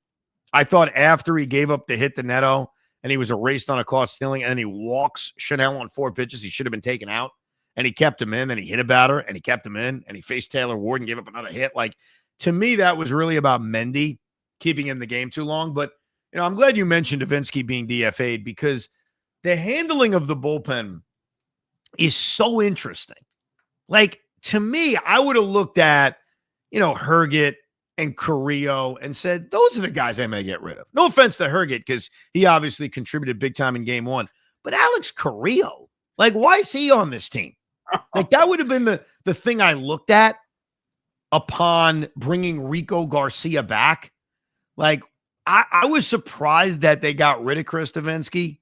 I thought after he gave up the hit to Neto, and he was erased on a caught stealing, and then he walks Chanel on 4 pitches. He should have been taken out, and he kept him in. Then he hit a batter, and he kept him in, and he faced Taylor Ward and gave up another hit. Like, to me, that was really about Mendy keeping him in the game too long. But, I'm glad you mentioned Davinsky being DFA'd because the handling of the bullpen is so interesting. Like, to me, I would have looked at, Herget and Carrillo and said, those are the guys I may get rid of. No offense to Herget, because he obviously contributed big time in game 1. But Alex Carrillo, like, why is he on this team? Like, that would have been the thing I looked at upon bringing Rico Garcia back. Like, I was surprised that they got rid of Chris Davinsky.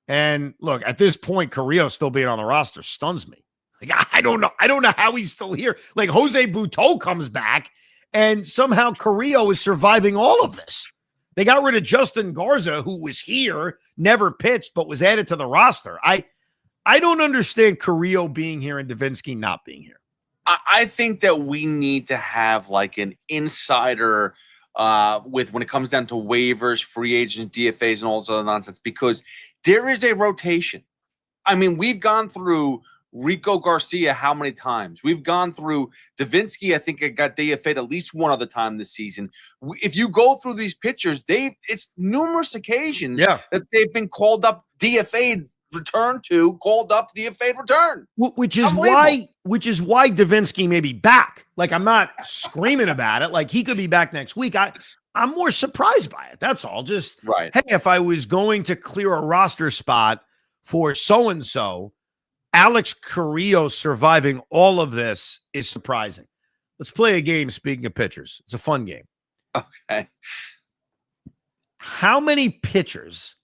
And look, at this point, Carrillo still being on the roster stuns me. Like, I don't know. I don't know how he's still here. Like, Jose Butto comes back, and somehow Carrillo is surviving all of this. They got rid of Justin Garza, who was here, never pitched, but was added to the roster. I don't understand Carrillo being here and Davinsky not being here. I think that we need to have like an insider with when it comes down to waivers, free agents, DFAs, and all this other nonsense, because there is a rotation. I mean, we've gone through Rico Garcia how many times? We've gone through Davinsky. I think I got DFA'd at least one other time this season. If you go through these pitchers, it's numerous occasions that they've been called up, DFA'd, returned to, called up, DFA'd, returned. Which is why Davinsky may be back. Like, I'm not screaming about it. Like, he could be back next week. I'm more surprised by it. That's all. Just, hey, if I was going to clear a roster spot for so-and-so, Alex Carrillo surviving all of this is surprising. Let's play a game, speaking of pitchers. It's a fun game. Okay. How many pitchers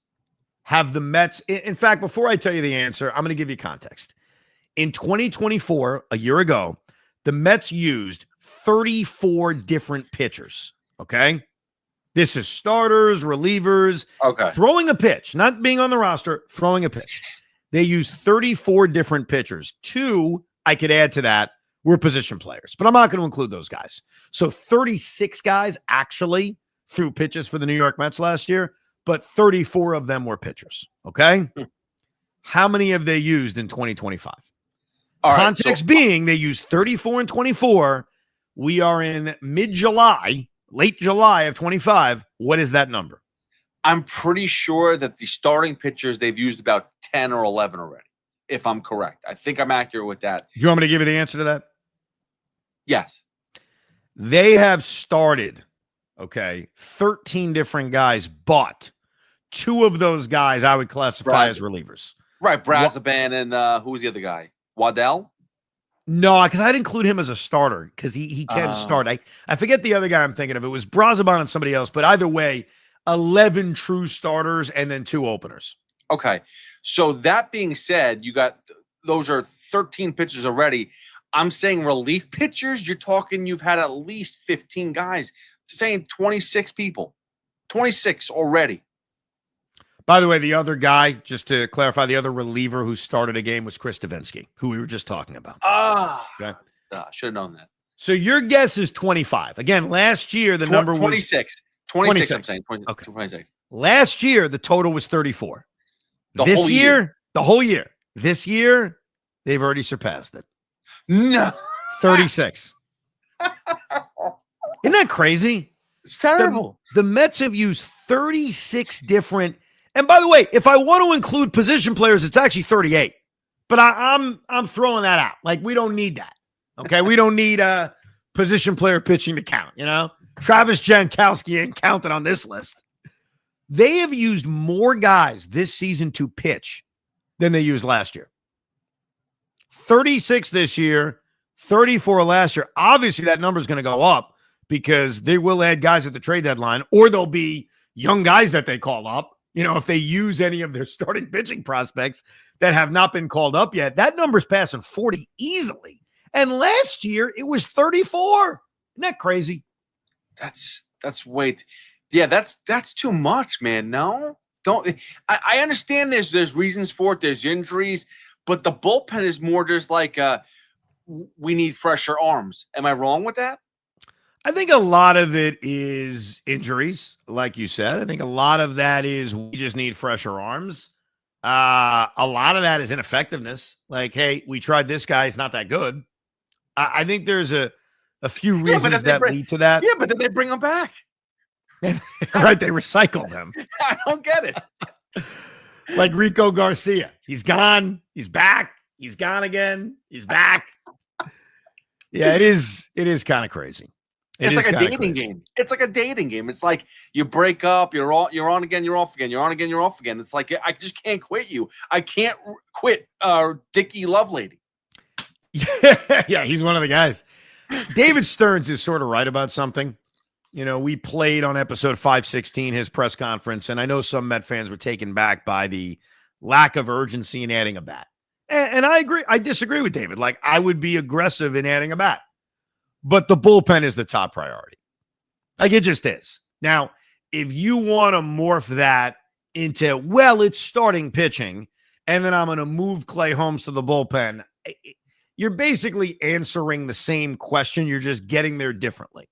have the Mets? In fact, before I tell you the answer, I'm going to give you context. In 2024, a year ago, the Mets used 34 different pitchers, okay? This is starters, relievers, throwing a pitch, not being on the roster, throwing a pitch. They used 34 different pitchers. 2, I could add to that, were position players, but I'm not going to include those guys. So 36 guys actually threw pitches for the New York Mets last year, but 34 of them were pitchers, okay? How many have they used in 2025? Context being they used 34 and 24. We are in mid-July, late July of 25. What is that number? I'm pretty sure that the starting pitchers, they've used about 10 or 11 already, if I'm correct. I think I'm accurate with that. Do you want me to give you the answer to that? Yes. They have started, 13 different guys, but 2 of those guys I would classify as relievers. Right, Brazaban and who's the other guy? Waddell? No, because I'd include him as a starter because he can start. I forget the other guy I'm thinking of. It was Brazaban and somebody else, but either way, 11 true starters and then 2 openers. Okay. So that being said, those are 13 pitchers already. I'm saying relief pitchers, you're talking you've had at least 15 guys, saying 26 people. 26 already. By the way, the other guy, just to clarify, the other reliever who started a game was Chris Davinsky, who we were just talking about. Should have known that. So your guess is 25. Again, last year the number was 26. 26, I'm saying. 26. Last year, the total was 34. The whole year. This year, they've already surpassed it. No. 36. Isn't that crazy? It's terrible. The Mets have used 36 different. And by the way, if I want to include position players, it's actually 38. But I'm throwing that out. Like, we don't need that. Okay? We don't need a position player pitching to count, Travis Jankowski ain't counted on this list. They have used more guys this season to pitch than they used last year. 36 this year, 34 last year. Obviously, that number is going to go up because they will add guys at the trade deadline, or there'll be young guys that they call up. If they use any of their starting pitching prospects that have not been called up yet, that number's passing 40 easily. And last year, it was 34. Isn't that crazy? That's that's too much, man. No, I understand there's reasons for it. There's injuries, but the bullpen is more just like we need fresher arms. Am I wrong with that? I think a lot of it is injuries, like you said. I think a lot of that is we just need fresher arms. A lot of that is ineffectiveness. Like, hey, we tried this guy. He's not that good. I think there's a few reasons that lead to that. Yeah, but then they bring him back. Right, they recycle them. I don't get it. Like Rico Garcia. He's gone. He's back. He's gone again. He's back. Yeah, it is kind of crazy. It's like a dating game. It's like a dating game. It's like you break up, you're on again, you're off again, you're on again, you're off again. It's like I just can't quit you. I can't quit Dickie Lovelady. Yeah, he's one of the guys. David Stearns is sort of right about something. We played on episode 516, his press conference, and I know some Met fans were taken back by the lack of urgency in adding a bat. And I agree. I disagree with David. Like, I would be aggressive in adding a bat. But the bullpen is the top priority. Like, it just is. Now, if you want to morph that into, well, it's starting pitching, and then I'm going to move Clay Holmes to the bullpen, you're basically answering the same question. You're just getting there differently.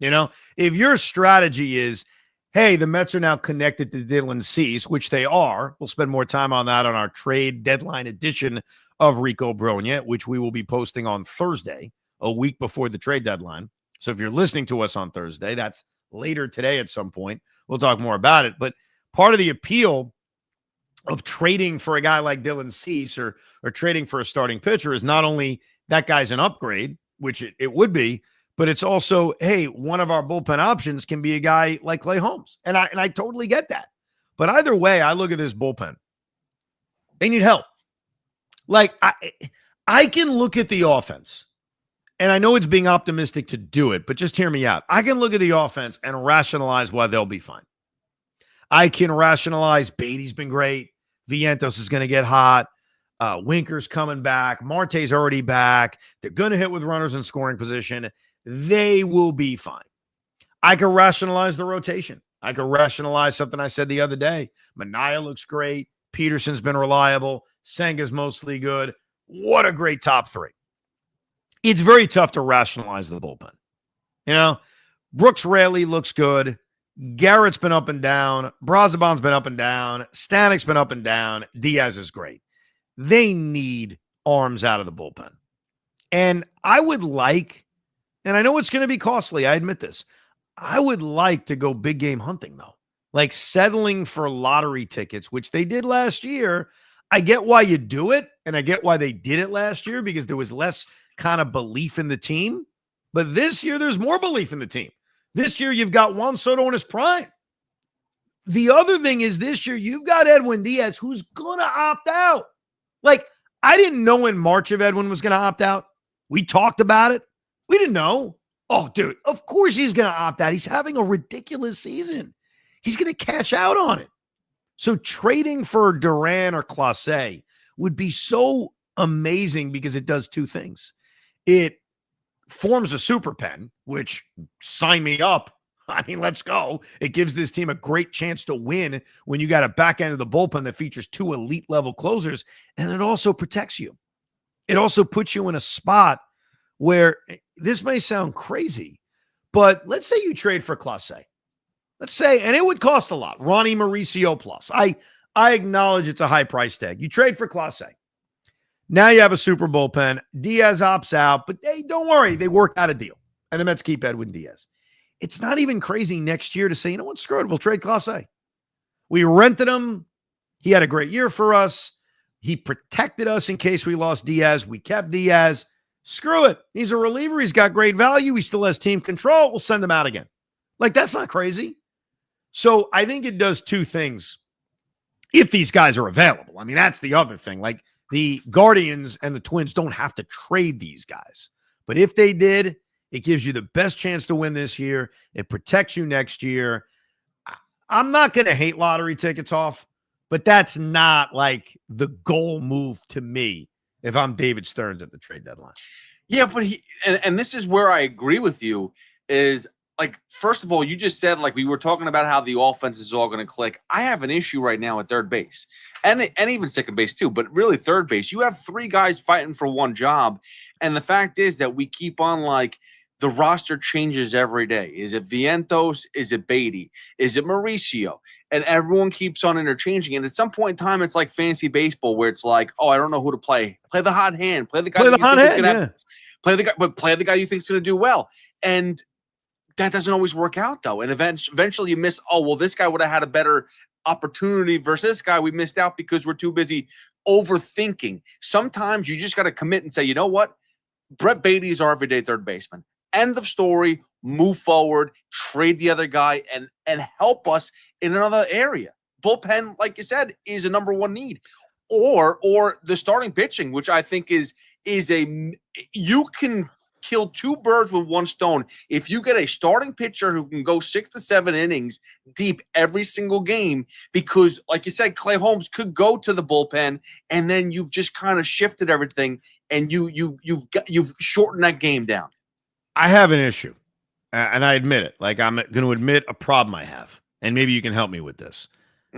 If your strategy is, hey, the Mets are now connected to Dylan Cease, which they are. We'll spend more time on that on our trade deadline edition of Rico Brogna, which we will be posting on Thursday, a week before the trade deadline. So if you're listening to us on Thursday, that's later today at some point. We'll talk more about it. But part of the appeal of trading for a guy like Dylan Cease or trading for a starting pitcher is not only that guy's an upgrade, which it would be, but it's also, hey, one of our bullpen options can be a guy like Clay Holmes. And I totally get that. But either way, I look at this bullpen. They need help. Like, I can look at the offense, and I know it's being optimistic to do it, but just hear me out. I can look at the offense and rationalize why they'll be fine. I can rationalize Beatty's been great. Vientos is going to get hot. Winker's coming back. Marte's already back. They're going to hit with runners in scoring position. They will be fine. I can rationalize the rotation. I can rationalize something I said the other day. Manaea looks great. Peterson's been reliable. Senga's mostly good. What a great top three. It's very tough to rationalize the bullpen. You know, Brooks Raley looks good. Garrett's been up and down. Brazaban's been up and down. Stanek's been up and down. Diaz is great. They need arms out of the bullpen. And I would like, and I know it's going to be costly, I admit this, I would like to go big game hunting, though. Like settling for lottery tickets, which they did last year. I get why you do it, and I get why they did it last year, because there was less kind of belief in the team. But this year, there's more belief in the team. This year, you've got Juan Soto in his prime. The other thing is this year, you've got Edwin Diaz, who's going to opt out. Like, I didn't know in March if Edwin was going to opt out. We talked about it. We didn't know. Oh, dude, of course he's going to opt out. He's having a ridiculous season. He's going to cash out on it. So trading for Duran or Clase would be so amazing because it does two things. It forms a super pen, which sign me up. I mean, let's go. It gives this team a great chance to win when you got a back end of the bullpen that features two elite level closers. And it also protects you. It also puts you in a spot where this may sound crazy, but let's say you trade for Clase. Let's say, and it would cost a lot. Ronnie Mauricio plus. I acknowledge it's a high price tag. You trade for Clase. Now you have a super bullpen. Diaz opts out, but hey, don't worry. They work out a deal. And the Mets keep Edwin Diaz. It's not even crazy next year to say, you know what, screw it. We'll trade Clase. We rented him. He had a great year for us. He protected us in case we lost Diaz. We kept Diaz. Screw it. He's a reliever. He's got great value. He still has team control. We'll send him out again. Like, that's not crazy. So I think it does two things if these guys are available. I mean, that's the other thing. Like, the Guardians and the Twins don't have to trade these guys. But if they did, it gives you the best chance to win this year. It protects you next year. I'm not going to hate lottery tickets off, but that's not like the goal move to me if I'm David Stearns at the trade deadline. Yeah, but and this is where I agree with you is, like, first of all, you just said, like, we were talking about how the offense is all going to click. I have an issue right now at third base and even second base too, but really third base. You have three guys fighting for one job. And the fact is that we keep on, like, the roster changes every day. Is it Vientos? Is it Beatty? Is it Mauricio? And everyone keeps on interchanging. And at some point in time, it's like fantasy baseball where it's like, oh, I don't know who to play. Play the hot hand. Play the guy. Play the guy you think is going to do well. And that doesn't always work out, though. And eventually you miss, oh, well, this guy would have had a better opportunity versus this guy. We missed out because we're too busy overthinking. Sometimes you just got to commit and say, you know what? Brett Beatty is our everyday third baseman. End of story. Move forward. Trade the other guy and help us in another area. Bullpen, like you said, is a number one need. Or the starting pitching, which I think is you can kill two birds with one stone. If you get a starting pitcher who can go 6 to 7 innings deep every single game, because like you said, Clay Holmes could go to the bullpen, and then you've just kind of shifted everything, and you've shortened that game down. I have an issue, and I admit it. Like, I'm going to admit a problem I have, and maybe you can help me with this.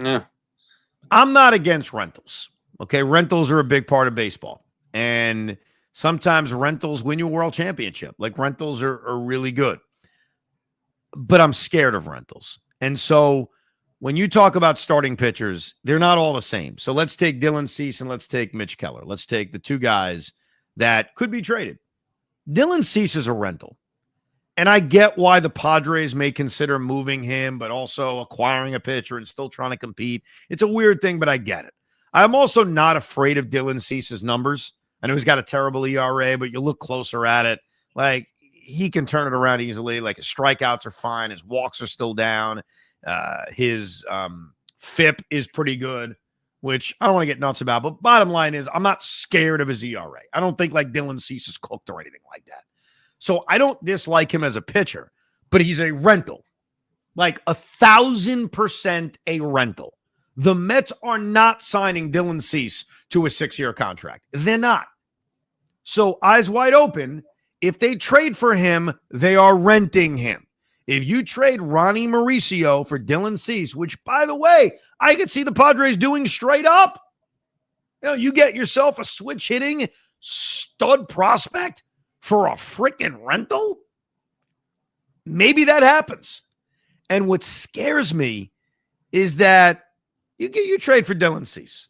Yeah. I'm not against rentals. Okay, rentals are a big part of baseball, and sometimes rentals win you a world championship. Like, rentals are really good. But I'm scared of rentals. And so when you talk about starting pitchers, they're not all the same. So let's take Dylan Cease and let's take Mitch Keller. Let's take the two guys that could be traded. Dylan Cease is a rental. And I get why the Padres may consider moving him, but also acquiring a pitcher and still trying to compete. It's a weird thing, but I get it. I'm also not afraid of Dylan Cease's numbers. I know he's got a terrible ERA, but you look closer at it. Like, he can turn it around easily. Like, his strikeouts are fine. His walks are still down. His FIP is pretty good, which I don't want to get nuts about. But bottom line is, I'm not scared of his ERA. I don't think like Dylan Cease is cooked or anything like that. So I don't dislike him as a pitcher, but he's a rental, like 1,000% a rental. The Mets are not signing Dylan Cease to a 6-year contract. They're not. So eyes wide open. If they trade for him, they are renting him. If you trade Ronnie Mauricio for Dylan Cease, which, by the way, I could see the Padres doing straight up. You get yourself a switch-hitting stud prospect for a freaking rental? Maybe that happens. And what scares me is that you trade for Dylan Cease.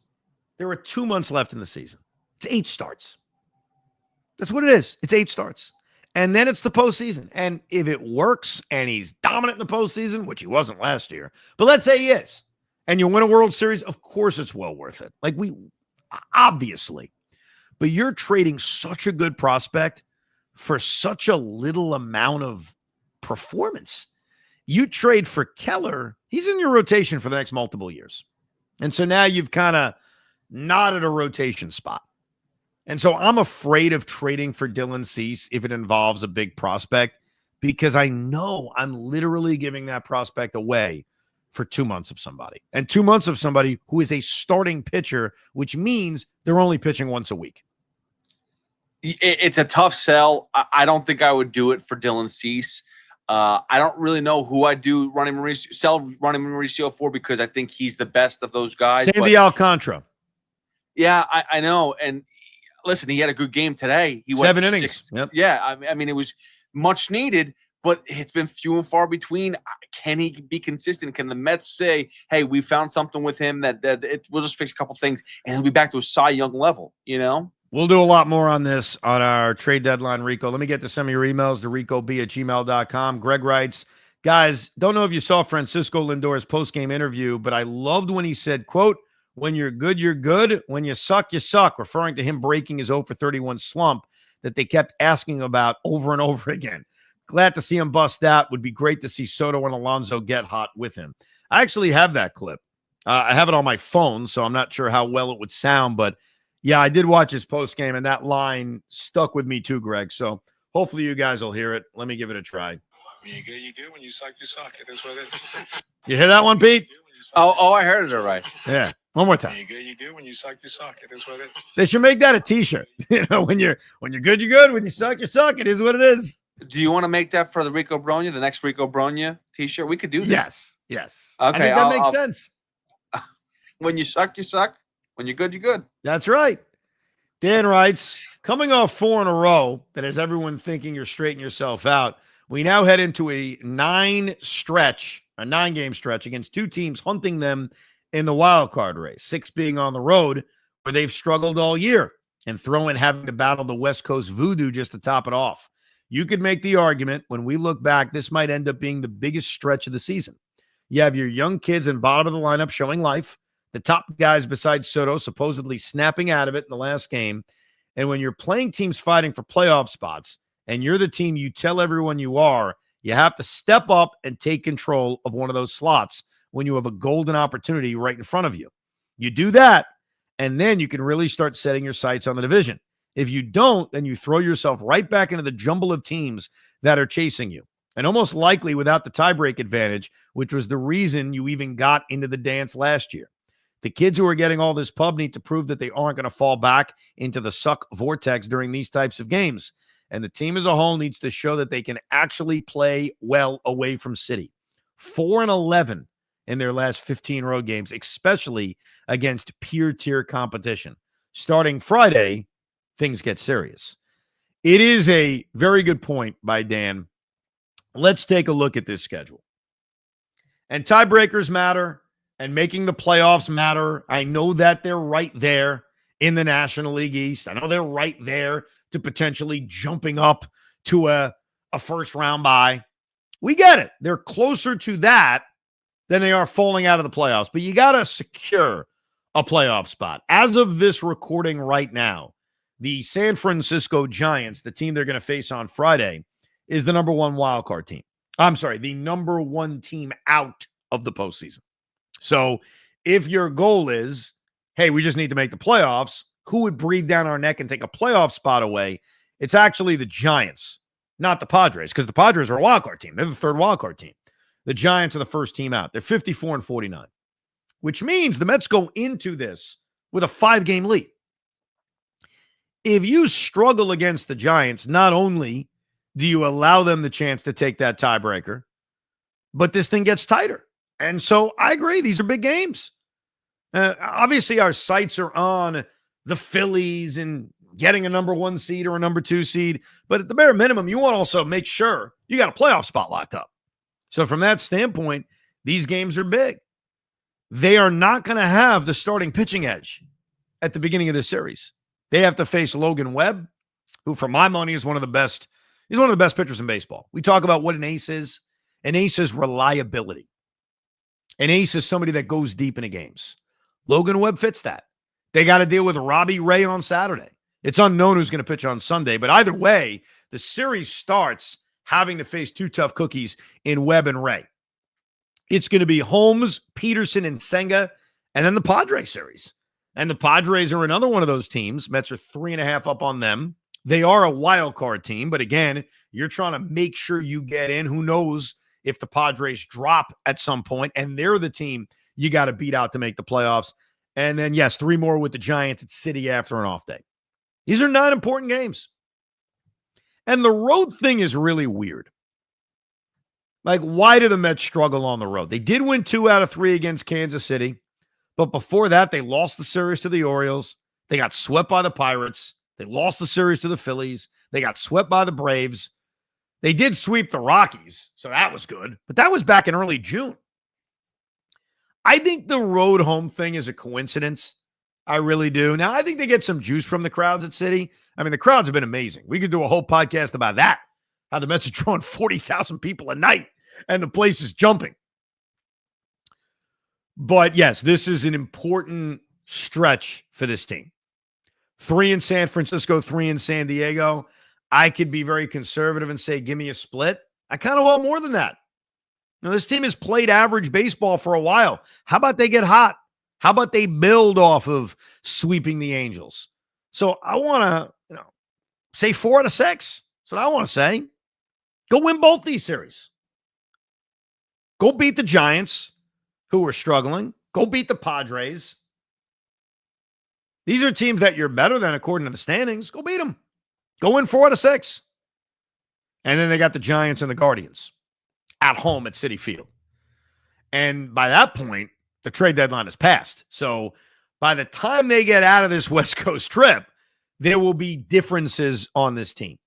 There are 2 months left in the season. It's 8 starts. That's what it is. It's 8 starts. And then it's the postseason. And if it works and he's dominant in the postseason, which he wasn't last year, but let's say he is, and you win a World Series, of course it's well worth it. Like, obviously. But you're trading such a good prospect for such a little amount of performance. You trade for Keller, he's in your rotation for the next multiple years. And so now you've kind of knotted a rotation spot. And so I'm afraid of trading for Dylan Cease if it involves a big prospect, because I know I'm literally giving that prospect away for 2 months of somebody. And 2 months of somebody who is a starting pitcher, which means they're only pitching once a week. It's a tough sell. I don't think I would do it for Dylan Cease. I don't really know who I'd sell Ronnie Mauricio for, because I think he's the best of those guys. Sandy Alcantara. Yeah, I know. And listen, he had a good game today. He went 7 innings. Yep. Yeah, I mean, it was much needed, but it's been few and far between. Can he be consistent? Can the Mets say, hey, we found something with him we'll just fix a couple things and he'll be back to a Cy Young level, We'll do a lot more on this on our trade deadline, Rico. Let me get to some of your emails, to ricob@gmail.com. Greg writes, guys, don't know if you saw Francisco Lindor's post-game interview, but I loved when he said, quote, when you're good, you're good. When you suck, referring to him breaking his 0 for 31 slump that they kept asking about over and over again. Glad to see him bust out. Would be great to see Soto and Alonso get hot with him. I actually have that clip. I have it on my phone, so I'm not sure how well it would sound, but yeah, I did watch his post game, and that line stuck with me too, Greg. So hopefully you guys will hear it. Let me give it a try. When you good, you good. When you suck, you suck. It is what it is. You hear that one, Pete? Oh, I heard it all right. Yeah. One more time. When you good, you good. When you suck, you suck. It is what it is. They should make that a T-shirt. When you're good, you're good. When you suck, you suck. It is what it is. Do you want to make that for the Rico Brogna, the next Rico Brogna T-shirt? We could do that. Yes. Okay, I think that makes sense. When you suck, you suck. When you're good, you're good. That's right. Dan writes, coming off 4 in a row that has everyone thinking you're straightening yourself out, we now head into a 9-game stretch against 2 teams hunting them in the wild card race, 6 being on the road where they've struggled all year, and throw in having to battle the West Coast voodoo just to top it off. You could make the argument when we look back, this might end up being the biggest stretch of the season. You have your young kids in bottom of the lineup showing life, the top guys besides Soto supposedly snapping out of it in the last game. And when you're playing teams fighting for playoff spots and you're the team you tell everyone you are, you have to step up and take control of one of those slots when you have a golden opportunity right in front of you. You do that, and then you can really start setting your sights on the division. If you don't, then you throw yourself right back into the jumble of teams that are chasing you, and almost likely without the tiebreak advantage, which was the reason you even got into the dance last year. The kids who are getting all this pub need to prove that they aren't going to fall back into the suck vortex during these types of games. And the team as a whole needs to show that they can actually play well away from City. 4-11 in their last 15 road games, especially against peer-tier competition. Starting Friday, things get serious. It is a very good point by Dan. Let's take a look at this schedule. And tiebreakers matter. and making the playoffs matter. I know that they're right there in the National League East. I know they're right there to potentially jumping up to a first round bye. We get it. They're closer to that than they are falling out of the playoffs. But you got to secure a playoff spot. As of this recording right now, the San Francisco Giants, the team they're going to face on Friday, is the number one wild card team. I'm sorry, the number one team out of the postseason. So if your goal is, hey, we just need to make the playoffs, who would breathe down our neck and take a playoff spot away? It's actually the Giants, not the Padres, because the Padres are a wild card team. They're the third wild card team. The Giants are the first team out. They're 54-49, which means the Mets go into this with a 5-game lead. If you struggle against the Giants, not only do you allow them the chance to take that tiebreaker, but this thing gets tighter. And so I agree. These are big games. Obviously, our sights are on the Phillies and getting a number 1 seed or a number 2 seed. But at the bare minimum, you want to also make sure you got a playoff spot locked up. So from that standpoint, these games are big. They are not going to have the starting pitching edge at the beginning of the series. They have to face Logan Webb, who for my money is one of the best. He's one of the best pitchers in baseball. We talk about what an ace is. An ace is reliability. An ace is somebody that goes deep into games. Logan Webb fits that. They got to deal with Robbie Ray on Saturday. It's unknown who's going to pitch on Sunday, but either way, the series starts having to face 2 tough cookies in Webb and Ray. It's going to be Holmes, Peterson, and Senga, and then the Padres series. And the Padres are another one of those teams. Mets are 3.5 up on them. They are a wild card team, but again, you're trying to make sure you get in. Who knows if the Padres drop at some point, and they're the team you got to beat out to make the playoffs. And then, yes, 3 more with the Giants at City after an off day. These are not important games. And the road thing is really weird. Like, why do the Mets struggle on the road? They did win 2 out of 3 against Kansas City, but before that, they lost the series to the Orioles. They got swept by the Pirates. They lost the series to the Phillies. They got swept by the Braves. They did sweep the Rockies, so that was good. But that was back in early June. I think the road home thing is a coincidence. I really do. Now, I think they get some juice from the crowds at City. I mean, the crowds have been amazing. We could do a whole podcast about that, how the Mets are drawing 40,000 people a night, and the place is jumping. But, yes, this is an important stretch for this team. 3 in San Francisco, 3 in San Diego. I could be very conservative and say, give me a split. I kind of want more than that. Now, this team has played average baseball for a while. How about they get hot? How about they build off of sweeping the Angels? So I want to, say 4 out of 6. That's what I want to say. Go win both these series. Go beat the Giants, who are struggling. Go beat the Padres. These are teams that you're better than according to the standings. Go beat them. Go win 4 out of 6. And then they got the Giants and the Guardians at home at Citi Field. And by that point, the trade deadline is passed. So by the time they get out of this West Coast trip, there will be differences on this team.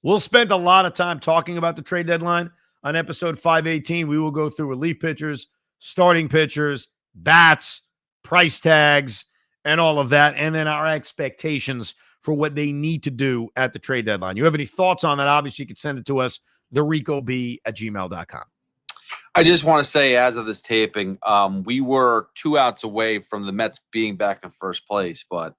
We'll spend a lot of time talking about the trade deadline on episode 518. We will go through relief pitchers, starting pitchers, bats, price tags, and all of that, and then our expectations for what they need to do at the trade deadline. You have any thoughts on that? Obviously, you can send it to us, thericob@gmail.com. I just want to say, as of this taping, we were 2 outs away from the Mets being back in first place, but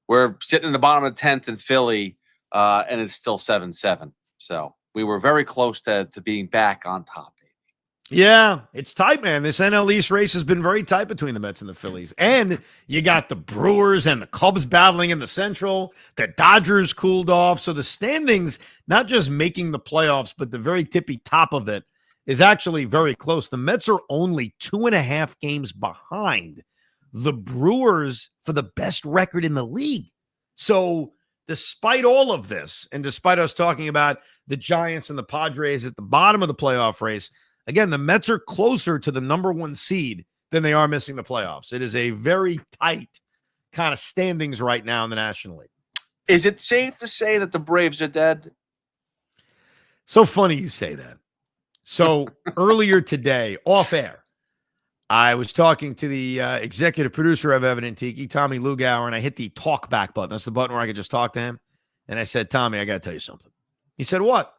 we're sitting in the bottom of the 10th in Philly, and it's still 7-7. So we were very close to being back on top. Yeah, it's tight, man. This NL East race has been very tight between the Mets and the Phillies. And you got the Brewers and the Cubs battling in the Central. The Dodgers cooled off. So the standings, not just making the playoffs, but the very tippy top of it is actually very close. The Mets are only 2.5 games behind the Brewers for the best record in the league. So despite all of this, and despite us talking about the Giants and the Padres at the bottom of the playoff race, again, the Mets are closer to the number 1 seed than they are missing the playoffs. It is a very tight kind of standings right now in the National League. Is it safe to say that the Braves are dead? So funny you say that. So earlier today, off air, I was talking to the executive producer of Evident Tiki, Tommy Lugauer, and I hit the talk back button. That's the button where I could just talk to him. And I said, Tommy, I got to tell you something. He said, what?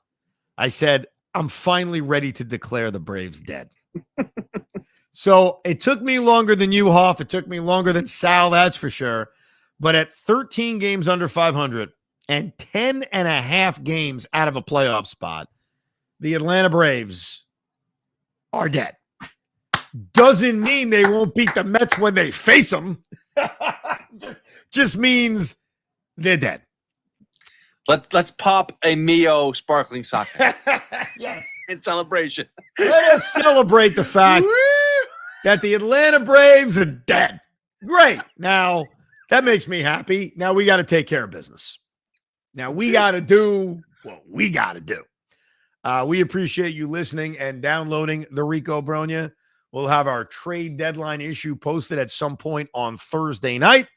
I said, I'm finally ready to declare the Braves dead. So it took me longer than you, Hoff. It took me longer than Sal, that's for sure. But at 13 games under 500 and 10 and a half games out of a playoff spot, the Atlanta Braves are dead. Doesn't mean they won't beat the Mets when they face them. just means they're dead. Let's pop a Mio sparkling sake. Yes. In celebration. Let us celebrate the fact that the Atlanta Braves are dead. Great. Now, that makes me happy. Now we got to take care of business. Now we got to do what we got to do. We appreciate you listening and downloading the Rico Brogna. We'll have our trade deadline issue posted at some point on Thursday night.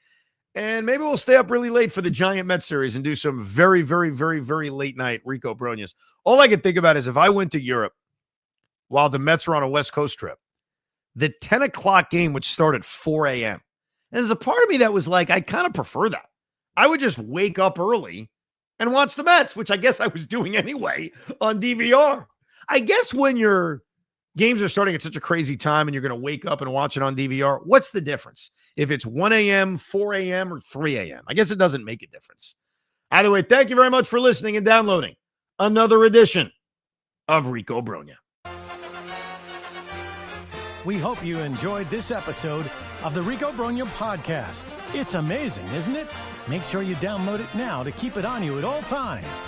And maybe we'll stay up really late for the Giant Mets series and do some very, very, very, very late night Rico Brognas. All I can think about is if I went to Europe while the Mets were on a West Coast trip, the 10 o'clock game would start at 4 a.m. And there's a part of me that was like, I kind of prefer that. I would just wake up early and watch the Mets, which I guess I was doing anyway on DVR. I guess when your games are starting at such a crazy time and you're going to wake up and watch it on DVR, what's the difference? If it's 1 a.m., 4 a.m., or 3 a.m., I guess it doesn't make a difference. Either way, thank you very much for listening and downloading another edition of Rico Brogna. We hope you enjoyed this episode of the Rico Brogna podcast. It's amazing, isn't it? Make sure you download it now to keep it on you at all times.